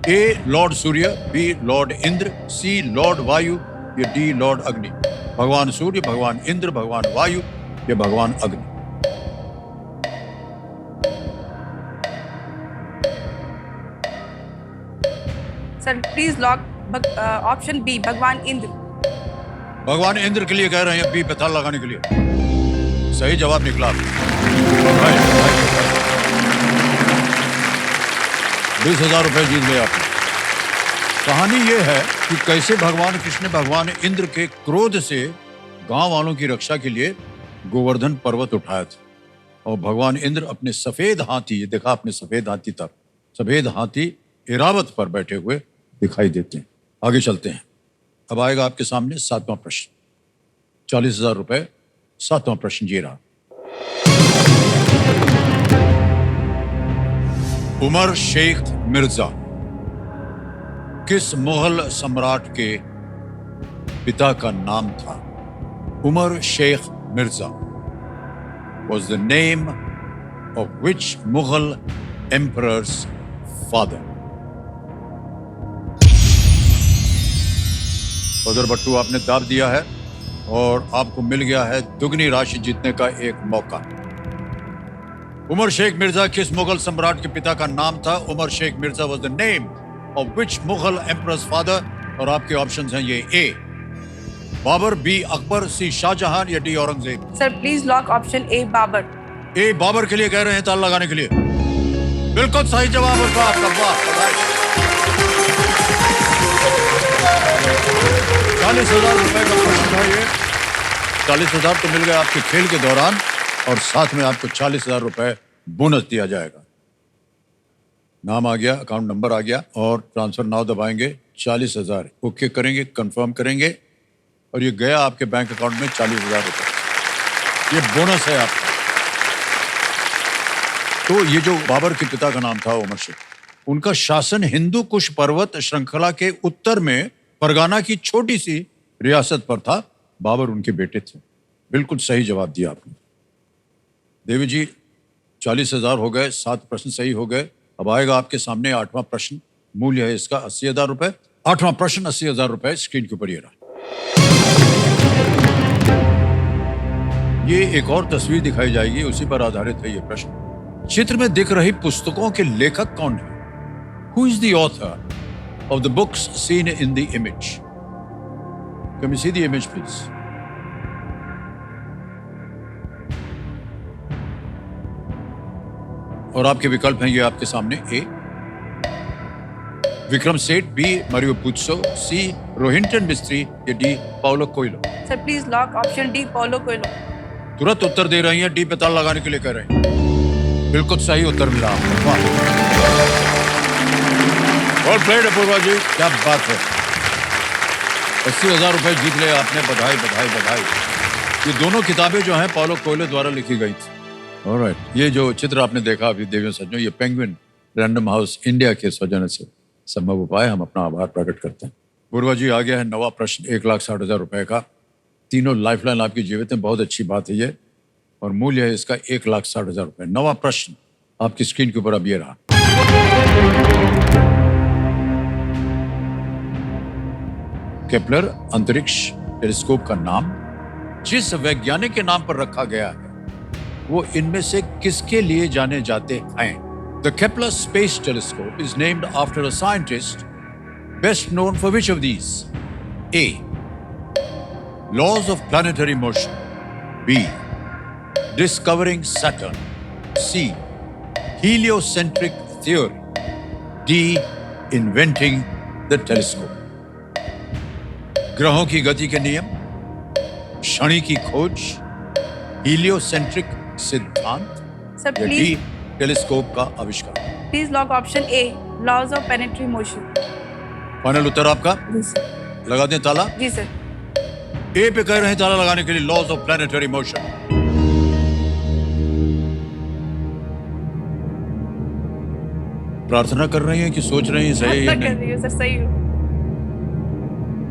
Speaker 1: ए लॉर्ड सूर्य, बी लॉर्ड इंद्र, सी लॉर्ड वायु, या डी लॉर्ड अग्नि। भगवान सूर्य, भगवान इंद्र, भगवान वायु या भगवान Agni.
Speaker 4: Sir please lock option B, भगवान इंद्र।
Speaker 1: भगवान इंद्र के लिए कह रहे हैं, बी पे ताला लगाने के लिए। सही जवाब निकला। 20,000 रुपए जीत गए आपने। कहानी ये है कि कैसे भगवान कृष्ण ने भगवान इंद्र के क्रोध से गांव वालों की रक्षा के लिए गोवर्धन पर्वत उठाया था। और भगवान इंद्र अपने सफेद हाथी, ये देखा आपने सफेद हाथी तक, सफेद हाथी इरावत पर बैठे हुए दिखाई देते हैं। आगे चलते हैं। अब आएगा आपके सामने 7वां प्रश्न, 40,000 रुपए। 7वां प्रश्न ये रहा। उमर शेख मिर्जा किस मुगल सम्राट के पिता का नाम था? Umar Sheikh Mirza was the name of which Mughal emperor's father? बदर बट्टू आपने दाब दिया है और आपको मिल गया है दुगनी राशि जीतने का एक मौका। उमर शेख मिर्जा किस मुगल सम्राट के पिता का नाम था? Umar Sheikh Mirza was the name of which Mughal emperor's father? और आपके ऑप्शंस हैं ये A Babur, B Akbar, C Shah Jahan या D Aurangzeb.
Speaker 4: Sir please lock option A, Babur.
Speaker 1: A Babur के लिए कह रहे हैं, ताला लगाने के लिए। बिल्कुल सही जवाब है आपका। वाह, 40,000 रुपए का प्रश्न था ये। 40,000 तो मिल गए आपके खेल के दौरान, और साथ में आपको 40,000 रुपए बोनस दिया जाएगा। नाम आ गया, अकाउंट नंबर आ गया, और ट्रांसफर नाउ दबाएंगे। 40,000 ओके करेंगे, कंफर्म करेंगे, और ये गया आपके बैंक अकाउंट में 40,000 रुपए। ये बोनस है आपका। तो ये जो बाबर के पिता का नाम था उमर शेख, उनका शासन हिंदू कुश पर्वत श्रृंखला के उत्तर में फरगाना की छोटी सी रियासत पर था। बाबर उनके बेटे थे। बिल्कुल सही जवाब दिया आपने। देवी जी, 40,000 हो गए, 7 प्रश्न सही हो गए। अब आएगा आपके सामने 8वां प्रश्न। मूल्य है इसका 80,000 रुपए। 8वां प्रश्न 80,000 रुपए स्क्रीन के ऊपर ये रहा। ये एक और तस्वीर दिखाई जाएगी, उसी पर आधारित है ये प्रश्न। चित्र में दिख रही पुस्तकों के लेखक कौन है? Who is the author of the books seen in the image? Can we see the image, please? और आपके विकल्प हैं ये आपके सामने: ए विक्रम सेठ, बी मारियो पुत्सो, सी रोहिंटन मिस्त्री, या D Paulo Coelho.
Speaker 4: Sir please lock option D Paulo Coelho.
Speaker 1: तुरंत उत्तर दे रही हैं, डी पे ताला लगाने के लिए कह रहे हैं। बिल्कुल सही उत्तर मिला आपको। वाह, वेल प्लेड अपूर्वा जी, क्या बात है। 80,000 रुपए जीत लिया आपने। बधाई बधाई बधाई। ये दोनों किताबें जो हैं पाउलो कोयलो द्वारा लिखी गई थी। ऑलराइट, ये जो चित्र आपने देखा अभी देवियों सज्जनों, ये पेंगुइन रैंडम हाउस इंडिया के सौजन्य से संभव हो पाया। हम अपना आभार प्रकट करते हैं। पूर्वा जी, आ गया है नवा प्रश्न 1,60,000 रुपए का। तीनों लाइफलाइन आपकी जीवित है, बहुत अच्छी बात है ये। और मूल्य है इसका 1,60,000 रुपए। नवा प्रश्न आपकी स्क्रीन के ऊपर अब ये रहा। केपलर अंतरिक्ष टेलीस्कोप का नाम जिस वैज्ञानिक के नाम पर रखा गया है वो इनमें से किसके लिए जाने जाते हैं? The Kepler Space Telescope is named after a scientist best known for which of these? A. Laws of planetary motion. B. Discovering Saturn. C. Heliocentric theory. D. Inventing the telescope. ग्रहों की गति के नियम, शनि की खोज, हीलियोसेंट्रिक सिद्धांत,
Speaker 4: sir
Speaker 1: या D
Speaker 4: please
Speaker 1: telescope का आविष्कार।
Speaker 4: Please lock option A laws of planetary motion.
Speaker 1: Final उत्तर आपका?
Speaker 4: जी सर।
Speaker 1: लगा दें ताला?
Speaker 4: जी सर।
Speaker 1: ए पे कह रहे हैं ताला लगाने के लिए, लॉज ऑफ प्लैनेटरी मोशन। प्रार्थना कर रही हैं कि सोच रही हैं सही है या
Speaker 4: कर
Speaker 1: नहीं?
Speaker 4: रही है सर, सही हो।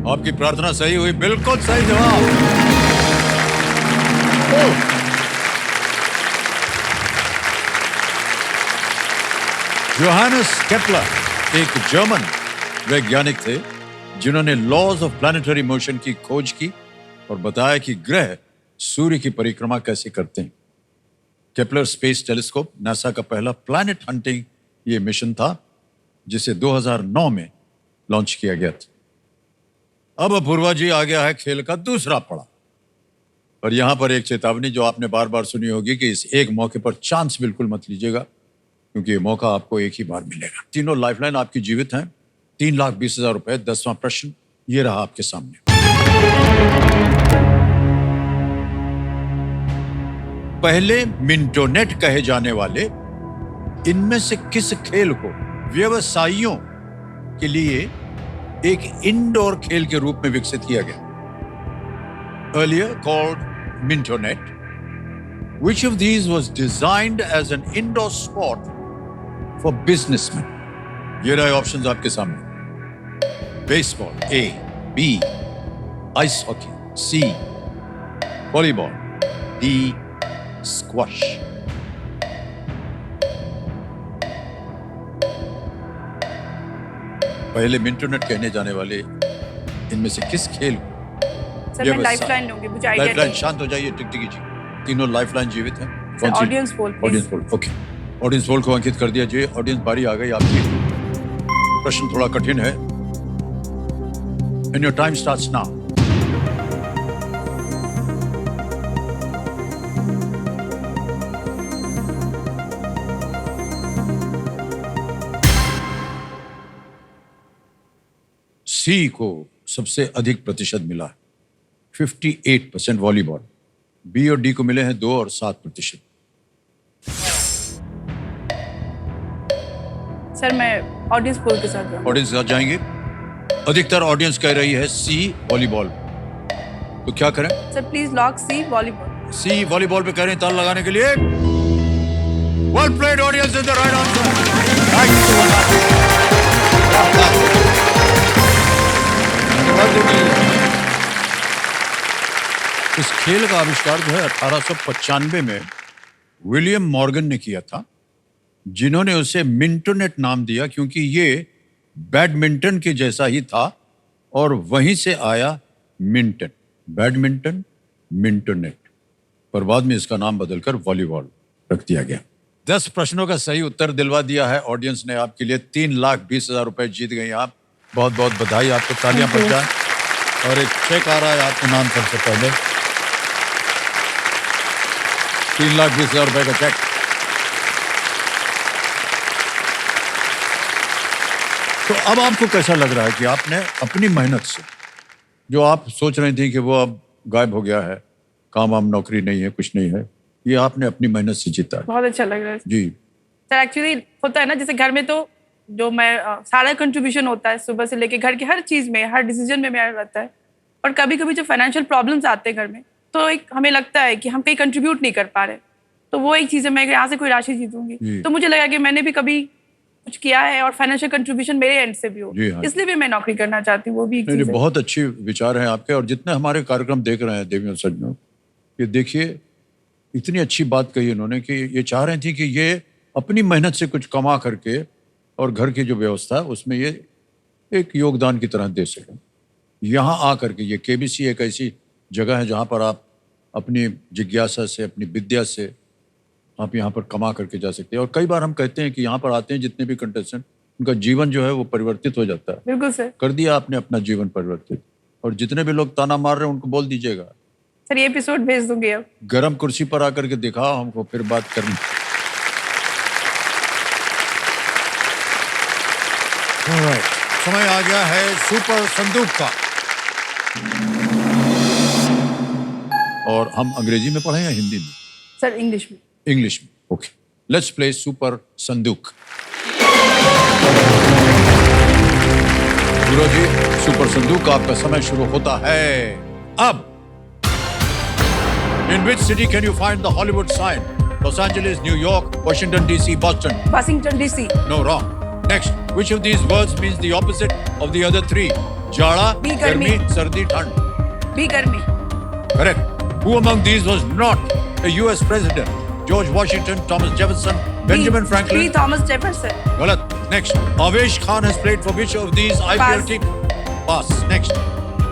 Speaker 1: आपकी प्रार्थना सही हुई, बिल्कुल सही जवाब। जोहानस केपलर एक जर्मन वैज्ञानिक थे जिन्होंने लॉज ऑफ प्लैनेटरी मोशन की खोज की और बताया कि ग्रह सूर्य की परिक्रमा कैसे करते हैं। केपलर स्पेस टेलीस्कोप नासा का पहला प्लैनेट हंटिंग ये मिशन था जिसे 2009 में लॉन्च किया गया था। अब अपूर्वा जी, आ गया है खेल का दूसरा पड़ाव। और यहां पर एक चेतावनी जो आपने बार बार सुनी होगी कि इस एक मौके पर चांस बिल्कुल मत लीजिएगा, क्योंकि ये मौका आपको एक ही बार मिलेगा। तीनों लाइफलाइन आपकी जीवित हैं। 3,20,000 रुपए। 10वां प्रश्न ये रहा आपके सामने। पहले मिंटोनेट कहे जाने वाले इनमें से किस खेल को व्यवसायियों के लिए एक इंडोर खेल के रूप में विकसित किया गया? Earlier called Mintonet, which of these was designed as an indoor sport for businessmen? ये रहे ऑप्शंस आपके सामने। Baseball A, B, ice hockey C, volleyball D, squash. पहले मिंटोनेट कहने जाने वाले इनमें से किस खेल को
Speaker 4: सर मैं लाइफलाइन लूंगी, मुझे आइडिया
Speaker 1: लाइफलाइन?
Speaker 4: नहीं।
Speaker 1: शांत हो जाइए टिकटिकी जी। तीनों लाइफलाइन जीवित हैं।
Speaker 4: Sir, audience pole, please.
Speaker 1: Audience poll, okay. Audience poll को अंकित कर दिया जी। ऑडियंस बारी आ गई आपकी। प्रश्न थोड़ा कठिन है। And your time starts now. C को सबसे अधिक प्रतिशत मिला है, 58% वॉलीबॉल। बी और डी को मिले हैं 2 और 7%।
Speaker 4: सर मैं ऑडियंस पोल के साथ जाऊंगा।
Speaker 1: ऑडियंस के साथ जाएंगे। अधिकतर ऑडियंस कह रही है सी वॉलीबॉल। तो क्या करें?
Speaker 4: Sir please lock C volleyball.
Speaker 1: C volleyball पे कह रहे हैं ताल लगाने के लिए। Well played audience, is the right answer. इस खेल का आविष्कार जो है 1895 में विलियम मॉर्गन ने किया था, जिन्होंने उसे मिंटोनेट नाम दिया क्योंकि ये बैडमिंटन के जैसा ही था और वहीं से आया मिंटन। बैडमिंटन, मिंटोनेट। पर बाद में इसका नाम बदलकर वॉलीबॉल रख दिया गया। 10 प्रश्नों का सही उत्तर दिलवा दिया है ऑडियंस ने आपके लिए। 3,20,000 रुपए जीत गई आप। बहुत बहुत बधाई आपको, तालियां बज जाएं। और एक चेक आ रहा है आपके नाम सबसे पहले, 3,20,000 रुपए का चेक। तो अब आपको कैसा लग रहा है कि आपने अपनी मेहनत से, जो आप सोच रही थी कि वो अब गायब हो गया है, काम वाम नौकरी नहीं है, कुछ नहीं है, ये आपने अपनी मेहनत से जीता है?
Speaker 4: बहुत अच्छा लग रहा है
Speaker 1: जी।
Speaker 4: सर। एक्चुअली होता है ना, जैसे घर में तो जो मैं सारा कंट्रीब्यूशन होता है सुबह से लेके घर के हर चीज में, हर डिसीजन में मेरा रहता है। और कभी कभी जो फाइनेंशियल प्रॉब्लम्स आते हैं घर में, तो एक हमें लगता है कि हम कहीं कंट्रीब्यूट नहीं कर पा रहे। तो वो एक चीज है, मैं यहाँ से कोई राशि जीतूंगी तो मुझे लगा कि मैंने भी कभी कुछ किया है और फाइनेंशियल कंट्रीब्यूशन मेरे एंड से भी हो,
Speaker 1: हाँ।
Speaker 4: इसलिए भी मैं नौकरी करना चाहती हूँ। वो भी एक
Speaker 1: नहीं,
Speaker 4: चीज है।
Speaker 1: बहुत अच्छे विचार हैं आपके। और जितने हमारे कार्यक्रम देख रहे हैं देवियों सज्जनों, ये देखिए इतनी अच्छी बात कही इन्होंने कि ये चाह रही थी कि ये अपनी मेहनत से कुछ कमा करके और घर की जो व्यवस्था है उसमें ये एक योगदान की तरह दे सकें। यहाँ आ करके ये केबीसी एक ऐसी जगह है जहाँ पर आप अपनी जिज्ञासा से, अपनी विद्या से आप यहाँ पर कमा करके जा सकते हैं। और कई बार हम कहते हैं कि यहाँ पर आते हैं जितने भी कंटेस्टेंट, उनका जीवन जो है वो परिवर्तित हो जाता है।
Speaker 4: बिल्कुल सर।
Speaker 1: कर दिया आपने अपना जीवन परिवर्तित। और जितने भी लोग ताना मार रहे हैं उनको बोल दीजिएगा,
Speaker 4: सर ये एपिसोड भेज दूंगी अब।
Speaker 1: गरम कुर्सी पर आकर के दिखाओ हमको, फिर बात करनी। Alright, समय आ गया है सुपर संदूक का। और हम अंग्रेजी में पढ़ें या हिंदी में?
Speaker 4: सर इंग्लिश में।
Speaker 1: इंग्लिश में, ओके। लेट्स प्ले सुपर संदूक। गुरु जी, सुपर संदूक का आपका समय शुरू होता है अब। In which city can you find the Hollywood sign? Los Angeles, New York, Washington DC, Boston.
Speaker 4: Washington DC.
Speaker 1: No, wrong. Next, which of these words means the opposite of the other three? Jada,
Speaker 4: Bhi
Speaker 1: garmi,
Speaker 4: garmi.
Speaker 1: sardi, thand.
Speaker 4: भी गर्मी।
Speaker 1: Correct. Who among these was not a US president? George Washington, Thomas Jefferson, Benjamin Franklin.
Speaker 4: B. Thomas Jefferson.
Speaker 1: Galat. Next, Avesh Khan has played for which of these IPL
Speaker 4: Pass.
Speaker 1: teams? Pass. Next,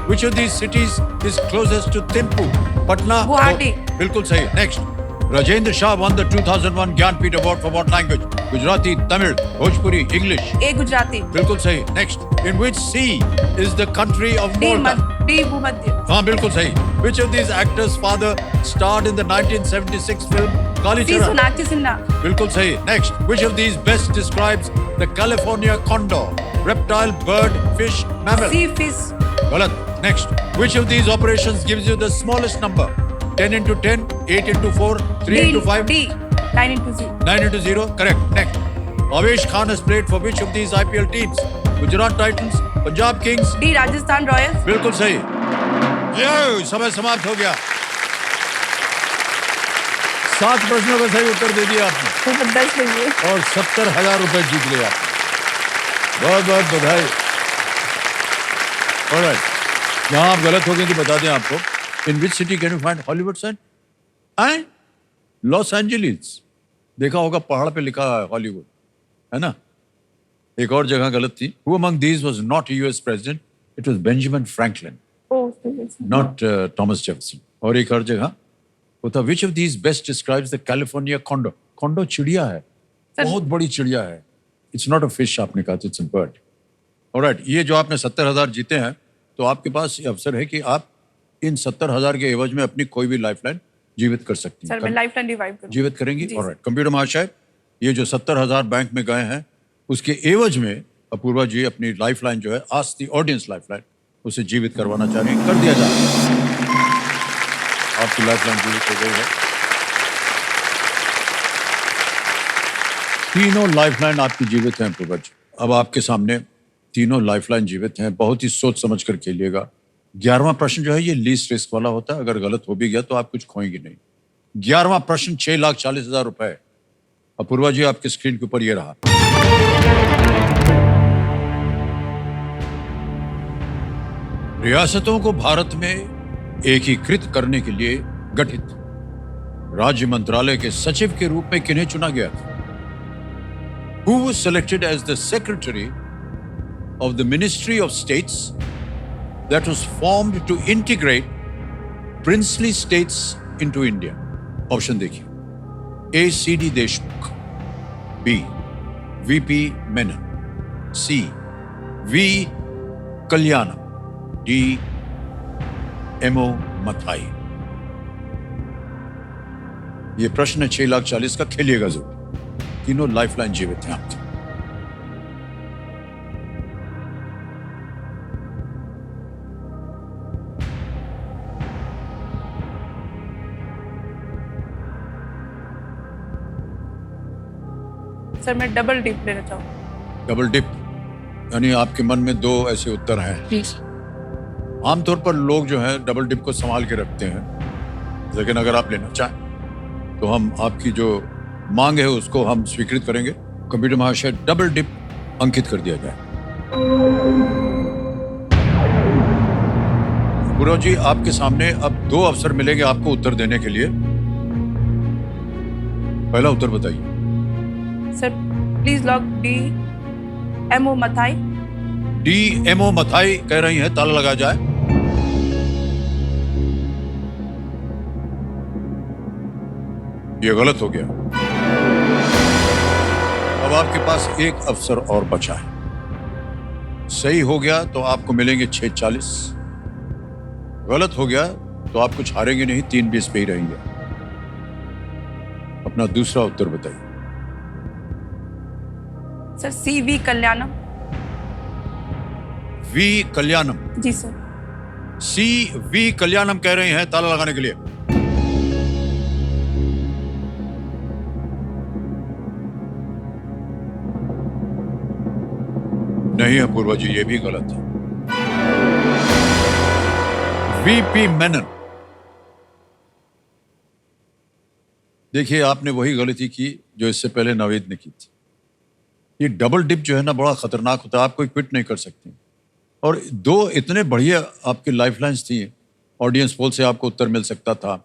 Speaker 1: which of these cities is closest to Thimphu? Patna.
Speaker 4: Guwahati.
Speaker 1: Oh, बिल्कुल सही. Next, Rajendra Shah won the 2001 Gyanpith Award for what language? Gujarati, Tamil, Bhojpuri, English.
Speaker 4: A. Gujarati.
Speaker 1: बिल्कुल सही. Next, in which sea is the country of
Speaker 4: D.
Speaker 1: Malta?
Speaker 4: D. भूमध्य।
Speaker 1: हाँ बिल्कुल सही. Which of these actors' father starred in the 1976 film Kali
Speaker 4: C.
Speaker 1: Charan?
Speaker 4: Sonakshi Sinha.
Speaker 1: बिल्कुल सही. Next, which of these best describes the California condor? Reptile, bird, fish, mammal.
Speaker 4: C. fish।
Speaker 1: गलत. Next, which of these operations gives you the smallest number? 10 into 10, 8 into 4, 3
Speaker 4: D.
Speaker 1: into 5,
Speaker 4: D. 9 into 0।
Speaker 1: 9 into 0. Correct. Next, Avesh Khan has played for which of these IPL teams? Gujarat Titans, Punjab Kings.
Speaker 4: D. Rajasthan Royals.
Speaker 1: बिल्कुल सही. यो, समय समाप्त हो गया. 7 प्रश्नों का सही उत्तर दे दिया आपने
Speaker 4: तो 10 लीजिए।
Speaker 1: और 70,000 रुपए जीत लिया आपने. बहुत बहुत बधाई. ऑलराइट, यहाँ आप गलत हो गए तो बता दें आपको. In which city can you find Hollywood sign? And Los Angeles. देखा होगा पहाड़ पे लिखा है हॉलीवुड, है ना. एक और जगह गलत थी. Who among these was not a US president? It was Benjamin Franklin, not Thomas Jefferson. और एक और जगह वो था which of these best describes the California condor? Condor चिड़िया है, बहुत बड़ी चिड़िया है. It's not a fish आपने कहा, it's a bird. Alright, ये जो आपने 70,000 जीते हैं, तो आपके पास ये अवसर है कि आप इन 70,000 के एवज में अपनी कोई भी लाइफलाइन जीवित कर सकती हैं.
Speaker 4: सर मैं लाइफ टाइम रिवाइव करूँ।
Speaker 1: जीवित करेंगी. ऑलराइट, कंप्यूटर महाशय, ये जो 70,000 बैंक में गए हैं उसके एवज में अपूर्वा जी अपनी लाइफलाइन जो है आस्क द ऑडियंस लाइफलाइन, उसे जीवित करवाना चाह रही हैं. कर दिया जाए. आपकी लाइफलाइन जीवित हो गई है. तीनों लाइफलाइन आपकी जीवित हैं अपूर्वा जी. अब आपके सामने तीनों लाइफलाइन जीवित हैं. बहुत ही सोच समझ कर खेलिएगा. 11वां प्रश्न जो है ये लीस्ट रिस्क वाला होता है. अगर गलत हो भी गया तो आप कुछ खोएंगे नहीं. 11वां प्रश्न 6,40,000 रुपए. अपूर्वा जी आपके स्क्रीन के ऊपर ये रहा. रियासतों को भारत में एकीकृत करने के लिए गठित राज्य मंत्रालय के सचिव के रूप में किन्हें चुना गया था? Who was selected as the secretary of the Ministry of States that was formed to integrate princely states into India? Option देखिए. A. C.D. Deshmukh, B. V.P. Menon, C. V. Kalyanam, D. MO Mathai. ये प्रश्न है 6,40,000 का, खेलिएगा जरूर। तीनों लाइफलाइन जीवित हैं आपके।
Speaker 4: सर मैं डबल डिप लेना चाहूँ।
Speaker 1: डबल डिप यानी आपके मन में दो ऐसे उत्तर हैं। आमतौर पर लोग जो है डबल डिप को संभाल के रखते हैं, लेकिन अगर आप लेना चाहें तो हम आपकी जो मांग है उसको हम स्वीकृत करेंगे। कंप्यूटर महाशय, डबल डिप अंकित कर दिया जाए। गुरु जी, आपके सामने अब 2 अवसर मिलेंगे आपको उत्तर देने के लिए। पहला उत्तर बताइए।
Speaker 4: Sir please lock D MO Mathai.
Speaker 1: D MO Mathai कह रही हैं, ताला लगा जाए। ये गलत हो गया। अब आपके पास एक अवसर और बचा है। सही हो गया तो आपको मिलेंगे 6,40,000। गलत हो गया तो आप कुछ हारेंगे नहीं, 3,20 पे ही रहेंगे। अपना दूसरा उत्तर बताइए।
Speaker 4: Sir C V Kalyanam.
Speaker 1: वी कल्याणम।
Speaker 4: जी सर।
Speaker 1: सी वी कल्याणम कह रहे हैं, ताला लगाने के लिए। नहीं है पूर्वा जी, ये भी गलत है। वीपी मेनन। देखिए, आपने वही गलती की जो इससे पहले नवेद ने की थी। ये डबल डिप जो है ना, बड़ा खतरनाक होता है। आप कोई क्विट नहीं कर सकते। और 2 इतने बढ़िया आपकी लाइफलाइंस थी। ऑडियंस पोल से आपको उत्तर मिल सकता था,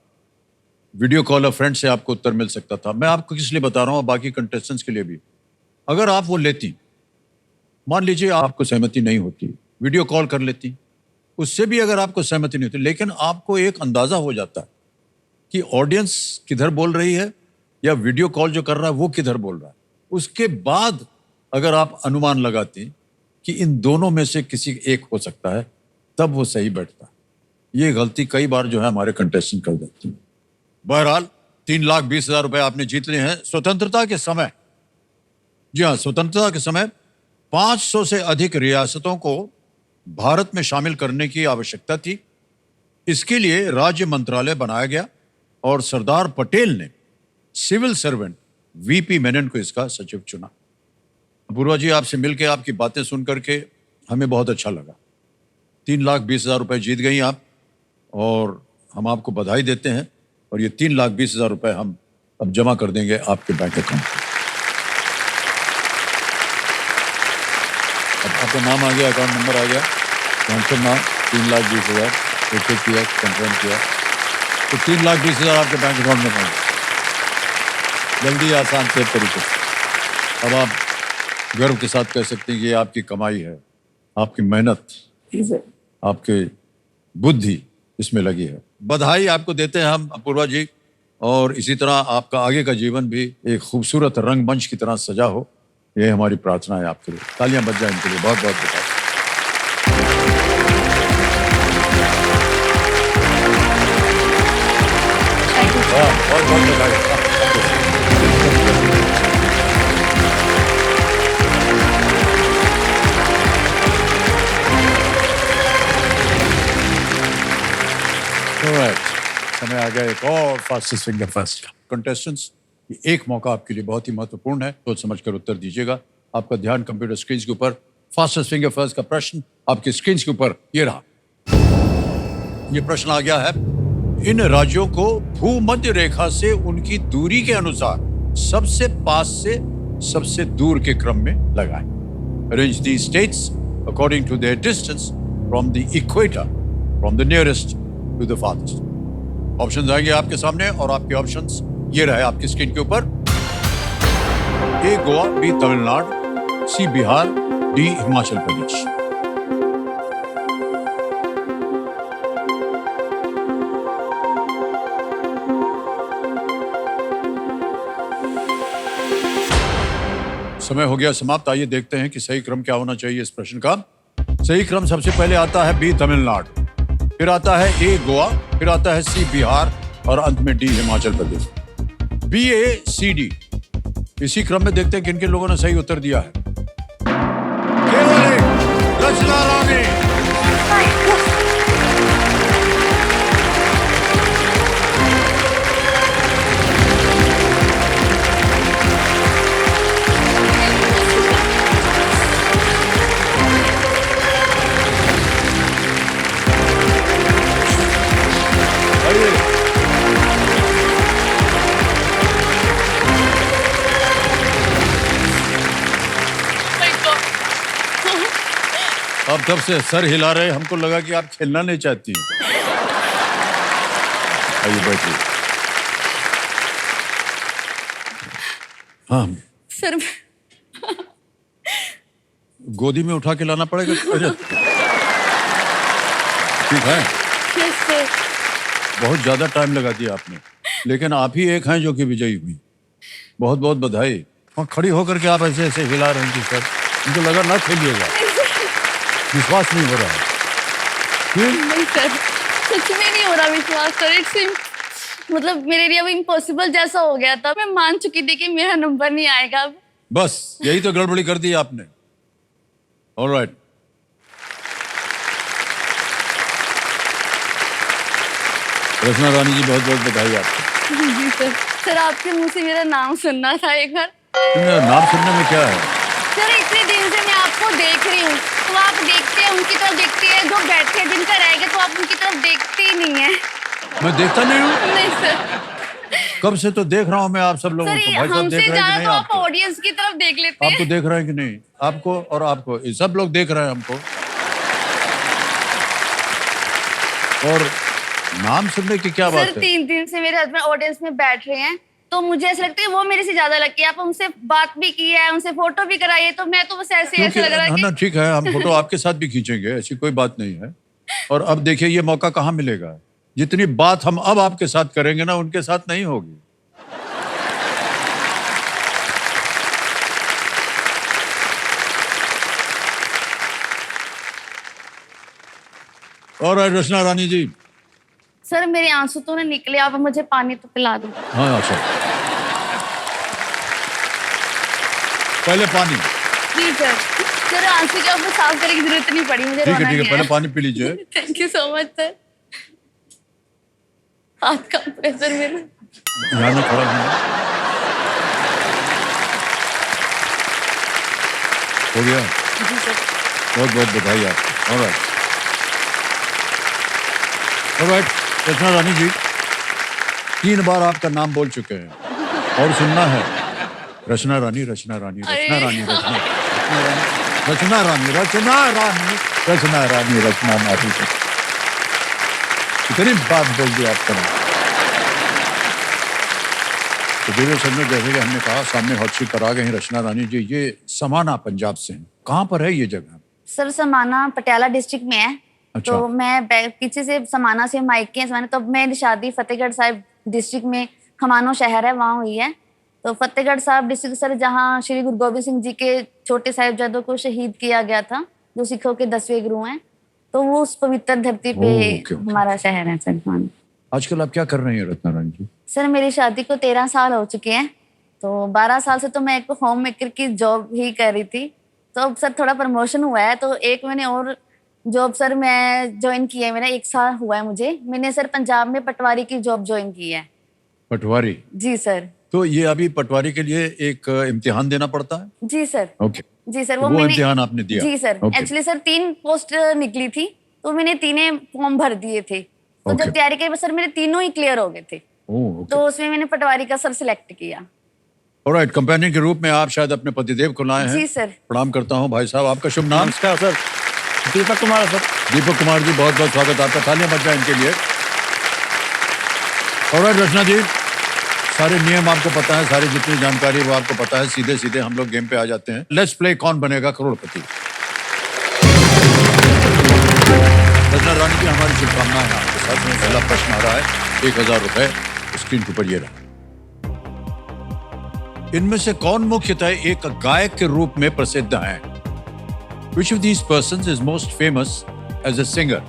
Speaker 1: वीडियो कॉल फ्रेंड से आपको उत्तर मिल सकता था। मैं आपको किस लिए बता रहा हूं, बाकी कंटेस्टेंट्स के लिए भी। अगर आप वो लेती, मान लीजिए आपको सहमति नहीं होती, वीडियो कॉल कर लेती, उससे भी अगर आपको सहमति नहीं होती, लेकिन आपको एक अंदाजा हो जाता है कि ऑडियंस किधर बोल रही है या वीडियो कॉल जो कर रहा है वो किधर बोल रहा है। उसके बाद अगर आप अनुमान लगाते कि इन दोनों में से किसी एक हो सकता है, तब वो सही बैठता। ये गलती कई बार जो है हमारे कंटेस्टेंट कर देते हैं। बहरहाल 3,20,000 रुपए आपने जीत लिए हैं। स्वतंत्रता के समय, जी हाँ, स्वतंत्रता के समय 500 से अधिक रियासतों को भारत में शामिल करने की आवश्यकता थी। इसके लिए राज्य मंत्रालय बनाया गया और सरदार पटेल ने सिविल सर्वेंट वीपी मेनन को इसका सचिव चुना। अपूर्वा जी, आपसे मिलकर, आपकी बातें सुन करके हमें बहुत अच्छा लगा। 3,20,000 रुपए जीत गई आप, और हम आपको बधाई देते हैं। और ये 3,20,000 रुपए हम अब जमा कर देंगे आपके बैंक अकाउंट में। अब आपका नाम आ गया, अकाउंट नंबर आ गया, कैंसर नाम, 3,20,000 ओके किया, कंफर्म किया, तो 3,20,000 आपके बैंक अकाउंट में पहुंच गए। जल्दी, आसान से तरीके से। अब आप गर्व के साथ कह सकते हैं कि ये आपकी कमाई है, आपकी मेहनत, आपके बुद्धि इसमें लगी है। बधाई आपको देते हैं हम अपूर्वा जी, और इसी तरह आपका आगे का जीवन भी एक खूबसूरत रंगमंच की तरह सजा हो, ये हमारी प्रार्थना है आपके लिए। तालियां बज जाएं इनके लिए। बहुत बहुत बधाई। बहुत बहुत बधाई। समय आ गया एक और फास्टेस्ट फिंगर फर्स्ट का। कंटेस्टेंट्स, ये एक मौका आपके लिए बहुत ही महत्वपूर्ण है, सोच समझकर उत्तर दीजिएगा। आपका ध्यान कंप्यूटर स्क्रीन के ऊपर। फास्टेस्ट फिंगर फर्स्ट का प्रश्न आपकी स्क्रीन के ऊपर ये रहा। ये प्रश्न आ गया है, इन राज्यों को भूमध्य रेखा से उनकी दूरी के अनुसार सबसे पास से सबसे दूर के क्रम में लगाएं। Arrange the states according to their distance from the equator, from the nearest to the farthest. Options आएंगे आपके सामने, और आपके ऑप्शंस ये रहे आपकी स्क्रीन के ऊपर। ए गोवा, बी तमिलनाडु, सी बिहार, डी हिमाचल प्रदेश। समय हो गया समाप्त। आइए देखते हैं कि सही क्रम क्या होना चाहिए इस प्रश्न का। सही क्रम सबसे पहले आता है बी तमिलनाडु। फिर आता है ए गोवा, फिर आता है सी बिहार और अंत में डी हिमाचल प्रदेश। BACD। इसी क्रम में देखते हैं किन किन लोगों ने सही उत्तर दिया है। केवल एक, रचना रानी। अब तब से सर हिला रहे, हमको लगा कि आप खेलना नहीं चाहती हैं। आइए बैठिए। हाँ,
Speaker 4: सर
Speaker 1: गोदी में उठा के लाना पड़ेगा। अरे, ठीक है,
Speaker 4: यस सर।
Speaker 1: बहुत ज्यादा टाइम लगा दिया आपने, लेकिन आप ही एक हैं जो कि विजयी हुई। बहुत बहुत बधाई। और खड़ी होकर के आप ऐसे ऐसे हिला रही थी सर, मुझे लगा ना खेलिएगा, विश्वास नहीं हो रहा है।
Speaker 4: नहीं सर, सच में नहीं हो रहा विश्वास सर। इट्स मतलब मेरे लिए अब इम्पॉसिबल जैसा हो गया था। मैं मान चुकी थी कि मेरा नंबर नहीं आएगा अब।
Speaker 1: बस यही तो गड़बड़ी कर दी आपने। ऑलराइट, रचना रानी जी बहुत बहुत बधाई आपको।
Speaker 4: जी सर। सर आपके मुंह से मेरा नाम सुनना था एक बार।
Speaker 1: नाम सुनने में क्या है?
Speaker 4: सर इतने दिन से मैं आपको देख रही हूँ, तो आप देखते हैं उनकी तरफ देखते हैं, जो बैठे हैं जिनका रह गया तो आप उनकी तरफ देखते ही नहीं है।
Speaker 1: मैं देखता नहीं हूँ?
Speaker 4: नहीं सर।
Speaker 1: कब से तो देख रहा हूँ मैं आप सब लोगों को।
Speaker 4: सर
Speaker 1: भाई साहब
Speaker 4: हमसे
Speaker 1: देख रहे हैं कि
Speaker 4: ज्यादा
Speaker 1: नहीं
Speaker 4: तो आप
Speaker 1: आपको?
Speaker 4: ऑडियंस की तरफ देख लेते
Speaker 1: आपको
Speaker 4: हैं।
Speaker 1: देख रहे हैं कि नहीं? आपको और आपको, ये सब लोग देख रहे हैं हमको। और नाम सुनने की क्या बात
Speaker 4: सर
Speaker 1: है?
Speaker 4: 3 दिन से मेरे हस्बैंड ऑडियंस में बैठ रहे हैं, तो मुझे ऐसा लगता है वो मेरे से ज्यादा लकी है। आप उनसे बात भी की है, उनसे फोटो भी कराई है, तो मैं तो बस ऐसे
Speaker 1: क्योंकि
Speaker 4: लग रहा है
Speaker 1: ना
Speaker 4: कि
Speaker 1: ठीक है, हम फोटो आपके साथ भी खींचेंगे, ऐसी कोई बात नहीं है। और अब देखिए ये मौका कहाँ मिलेगा। जितनी बात हम अब आपके साथ करेंगे ना, उनके साथ नहीं होगी। और रचना रानी जी।
Speaker 4: सर मेरे आंसू तो नहीं निकले, आप मुझे पानी तो पिला दो।
Speaker 1: हाँ अच्छा, पहले पानी।
Speaker 4: जी सर। सर आंसू के आपको साफ करने की जरूरत नहीं पड़ी, मुझे
Speaker 1: ठीक है
Speaker 4: रोना
Speaker 1: ठीक है,
Speaker 4: नहीं
Speaker 1: पहले
Speaker 4: आया।
Speaker 1: पानी पी लीजिए।
Speaker 4: Thank you so much sir. हाथ का प्रेशर मेरे।
Speaker 1: यहाँ में खड़ा हूँ। हो गया?
Speaker 4: जी सर।
Speaker 1: बहुत बहुत बधाई आपको। ऑलराइट, ऑलराइट, रचना रानी जी 3 बार आपका नाम बोल चुके हैं और सुनना है रचना रानी, रचना रानी, रचना रानी, रचना रचना रानी, रचना रानी, रचना रानी, रचना रानी। कितनी बात बोल दी आपका नाम। तो देखिए सर में, जैसे कि हमने कहा, सामने हॉट सीट पर आ गए हैं रचना रानी जी। ये समाना पंजाब से हैं, कहाँ पर है ये जगह?
Speaker 4: सर समाना पटियाला डिस्ट्रिक्ट में है।
Speaker 1: अच्छा।
Speaker 4: तो मैं पीछे से समाना से मायके हैं समाना, तो मेरी शादी फतेहगढ़ साहिब डिस्ट्रिक्ट में खमानो शहर है, वहाँ हुई है। तो फतेहगढ़ साहिब डिस्ट्रिक्ट सर, जहाँ श्री गुरु गोबिंद सिंह जी के छोटे साहिबजादों को शहीद किया गया था, जो सिखों के 10वें गुरु हैं, तो वो उस पवित्र धरती पे
Speaker 1: ओके।
Speaker 4: हमारा शहर है सर। हाँ।
Speaker 1: आजकल आप क्या कर रही हैं रत्ना रानी जी?
Speaker 4: सर मेरी शादी को 13 साल हो चुके हैं, तो 12 साल से तो मैं एक होम मेकर की जॉब ही कर रही थी। तो अब सर थोड़ा प्रमोशन हुआ है, तो एक मैंने और जॉब सर मैं ज्वाइन की है। मेरा 1 साल हुआ है मुझे। मैंने सर पंजाब में पटवारी की जॉब ज्वाइन की है।
Speaker 1: पटवारी?
Speaker 4: जी सर।
Speaker 1: तो ये अभी पटवारी के लिए एक इम्तिहान देना पड़ता है?
Speaker 4: जी सर।
Speaker 1: ओके।
Speaker 4: जी सर।
Speaker 1: वो इम्तिहान आपने दिया?
Speaker 4: जी sir.
Speaker 1: Okay.
Speaker 4: Actually sir 3 post निकली थी, तो मैंने 3 फॉर्म भर दिए थे। तो
Speaker 1: ओके।
Speaker 4: जब तैयारी की सर मेरे 3 ही क्लियर हो गए थे।
Speaker 1: ओह, ओके।
Speaker 4: तो उसमें मैंने पटवारी का सर सिलेक्ट किया।
Speaker 1: ऑलराइट, कंपेनियन के रूप में आप शायद अपने पतिदेव को लाए हैं।
Speaker 4: जी सर।
Speaker 1: प्रणाम करता हूं भाई साहब। आपका शुभ नाम?
Speaker 5: नमस्कार सर, दीपक कुमार सर।
Speaker 1: दीपक कुमार जी, बहुत बहुत स्वागत आपका। तालियां बज जाए इनके लिए। ऑलराइट रचना जी, सारे नियम आपको पता है, सारी जितनी जानकारी वो आपको पता है। सीधे सीधे हम लोग गेम पे आ जाते हैं। लेट्स प्ले कौन बनेगा करोड़पति। रचना रानी जी, हमारी शुभकामनाएं हैं आपके साथ में। पहला प्रश्न आ रहा है, 1000 रुपए स्क्रीन के ऊपर ये रहा। इनमें से कौन मुख्यतः एक गायक के रूप में प्रसिद्ध है? Which of these persons is most famous as a singer?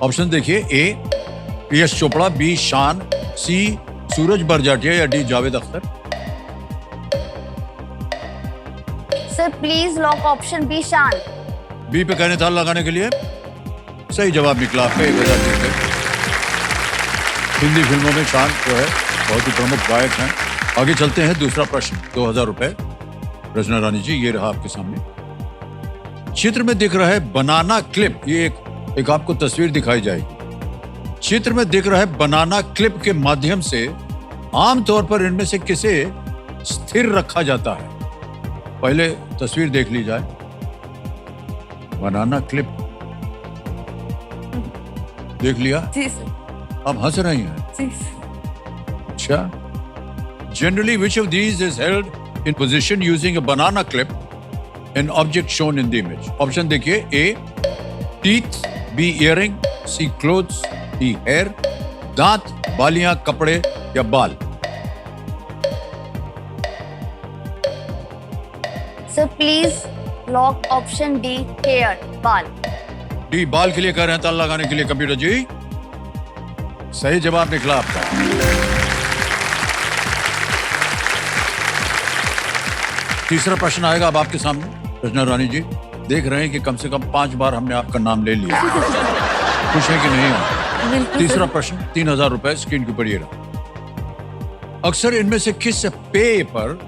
Speaker 1: Option देखिए, ए यश चोपड़ा, बी शान, सी सूरज बरजाटिया या D Javed Akhtar.
Speaker 3: Sir please lock option B Shaan.
Speaker 1: B पे कहने ताल लगाने के लिए सही जवाब निकला आपका। 1000 जीते। हिंदी फिल्मों में शान जो है बहुत ही प्रमुख गायक हैं। आगे चलते हैं, दूसरा प्रश्न 2000 रुपए। रचना रानी जी, ये रहा आपके सामने। चित्र में दिख रहा है बनाना क्लिप, ये एक आपको तस्वीर दिखाई जाएगी। चित्र में दिख रहा है बनाना क्लिप के माध्यम से आमतौर पर इनमें से किसे स्थिर रखा जाता है? पहले तस्वीर देख ली जाए। बनाना क्लिप देख लिया?
Speaker 4: जी सर।
Speaker 1: आप हंस रही हैं।
Speaker 4: जी सर।
Speaker 1: अच्छा। Generally, which of these is held in position using a banana clip, an object shown in the image? Option देखिए, A teeth, B earring, C clothes, D hair, दांत, बालियां, कपड़े या बाल।
Speaker 3: Sir please lock option D hair, बाल।
Speaker 1: D बाल के लिए कह रहे हैं ताल लगाने के लिए कंप्यूटर जी। सही जवाब निकला आपका। तीसरा प्रश्न आएगा अब आपके सामने। रचना रानी जी, देख रहे हैं कि कम से कम 5 बार हमने आपका नाम ले लिया। खुश है कि नहीं है? तीसरा प्रश्न 3000 रुपए स्क्रीन के ऊपर ये रहा। अक्सर इनमें से किस पेय पर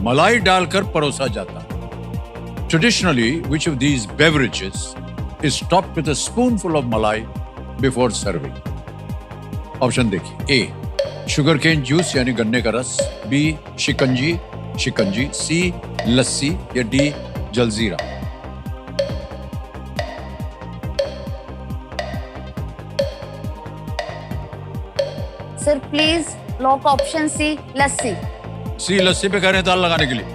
Speaker 1: मलाई डालकर परोसा जाता है? Traditionally which of these beverages is topped with a spoonful of malai before serving? Option देखिए, ए शुगर केन जूस यानी गन्ने का रस, बी शिकंजी, सी लस्सी या डी जलजीरा।
Speaker 3: Sir please lock option C lassi.
Speaker 1: C lassi पे कह रहे हैं ताल लगाने के लिए।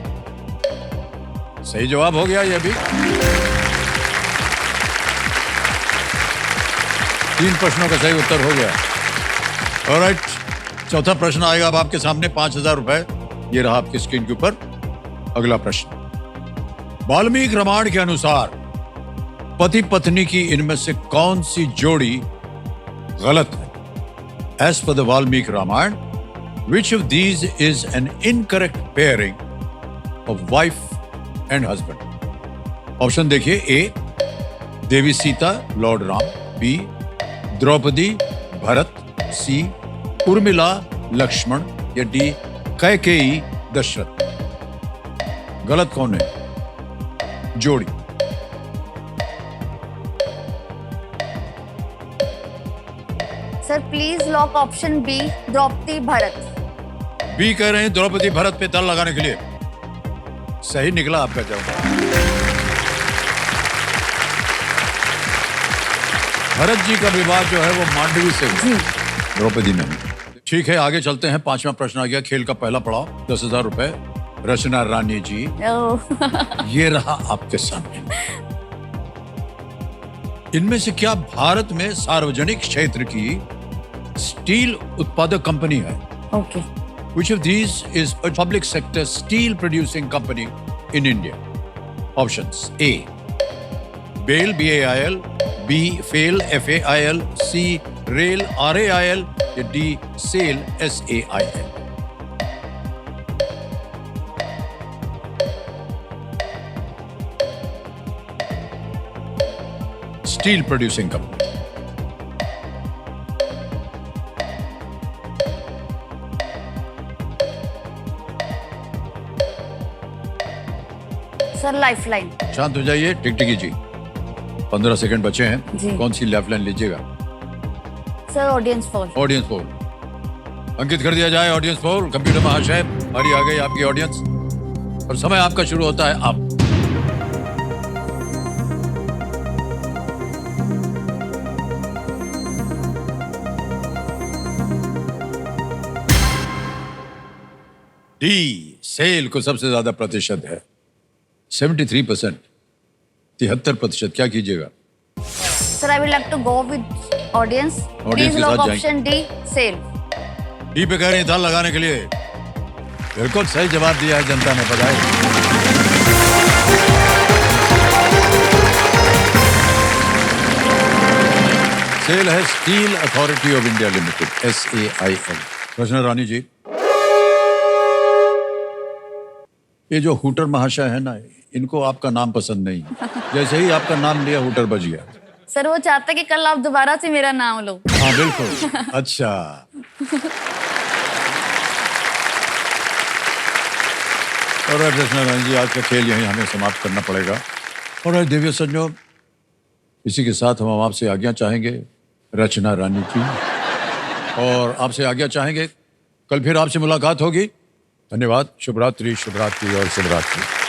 Speaker 1: सही जवाब हो गया ये भी। 3 प्रश्नों का सही उत्तर हो गया। ऑलराइट, चौथा प्रश्न आएगा अब आपके सामने। 5000 रुपए ये रहा आपकी स्क्रीन के ऊपर। अगला प्रश्न, वाल्मीकि रामायण के अनुसार पति पत्नी की इनमें से कौन सी जोड़ी गलत है? As per the Valmiki Ramayana, which of these is an incorrect pairing of wife and husband? Option देखिए, A Devi Sita Lord Ram, B Draupadi Bharat, C Urmila Lakshman या डी कैकेयी दशरथ। गलत कौन है जोड़ी?
Speaker 3: Sir please lock option B Draupadi Bharat.
Speaker 1: B कह रहे हैं द्रौपदी भरत पे ताल लगाने के लिए। सही निकला आपका जवाब। भरत जी का विवाह जो है वो मांडवी से हुआ, द्रौपदी नहीं। ठीक है, आगे चलते हैं। 5वां प्रश्न आ गया, खेल का पहला पड़ाव, 10,000 रुपए। रचना रानी जी, ये रहा आपके सामने। इनमें से क्या भारत में सार्वजनिक क्षेत्र की स्टील उत्पादक कंपनी है?
Speaker 3: Okay.
Speaker 1: Which of these is a public sector steel producing company in India? Options: A BAIL, BAIL, B FAIL, FAIL, C RAIL, RAIL, या D SAIL, SAIL। Steel producing company।
Speaker 3: Sir lifeline.
Speaker 1: शांत हो जाइए टिकटिकी जी, 15 second बचे हैं।
Speaker 3: जी।
Speaker 1: कौन सी lifeline लीजिएगा?
Speaker 3: Sir audience poll.
Speaker 1: Audience poll अंकित कर दिया जाए। ऑडियंस पोल, कंप्यूटर महाशय बारी आ गई आपकी ऑडियंस और समय आपका शुरू होता है अब। डी सेल को सबसे ज्यादा प्रतिशत है, 73%, 73%। क्या कीजिएगा?
Speaker 3: Sir I would like to go with audience. Please
Speaker 1: के
Speaker 3: लॉक
Speaker 1: साथ
Speaker 3: ऑप्शन डी सेल।
Speaker 1: डी पे कह रहे हैं था लगाने के लिए। बिल्कुल सही जवाब दिया है जनता ने, बधाई। सेल है steel authority of India limited, SAIL। रचना रानी जी, ये जो हूटर महाशय है ना, इनको आपका नाम पसंद नहीं। जैसे ही आपका नाम लिया हूटर बज गया।
Speaker 8: सर वो चाहता कि कल आप दोबारा से मेरा नाम लो।
Speaker 1: हाँ बिल्कुल। अच्छा, और रचना रानी जी, आज का खेल यहीं हमें समाप्त करना पड़ेगा। और दिव्य सज्जनों, इसी के साथ हम आपसे आज्ञा चाहेंगे, रचना रानी जी, और आपसे आज्ञा चाहेंगे। कल फिर आपसे मुलाकात होगी। धन्यवाद। शुभ रात्रि, शुभ रात्रि और शुभ रात्रि।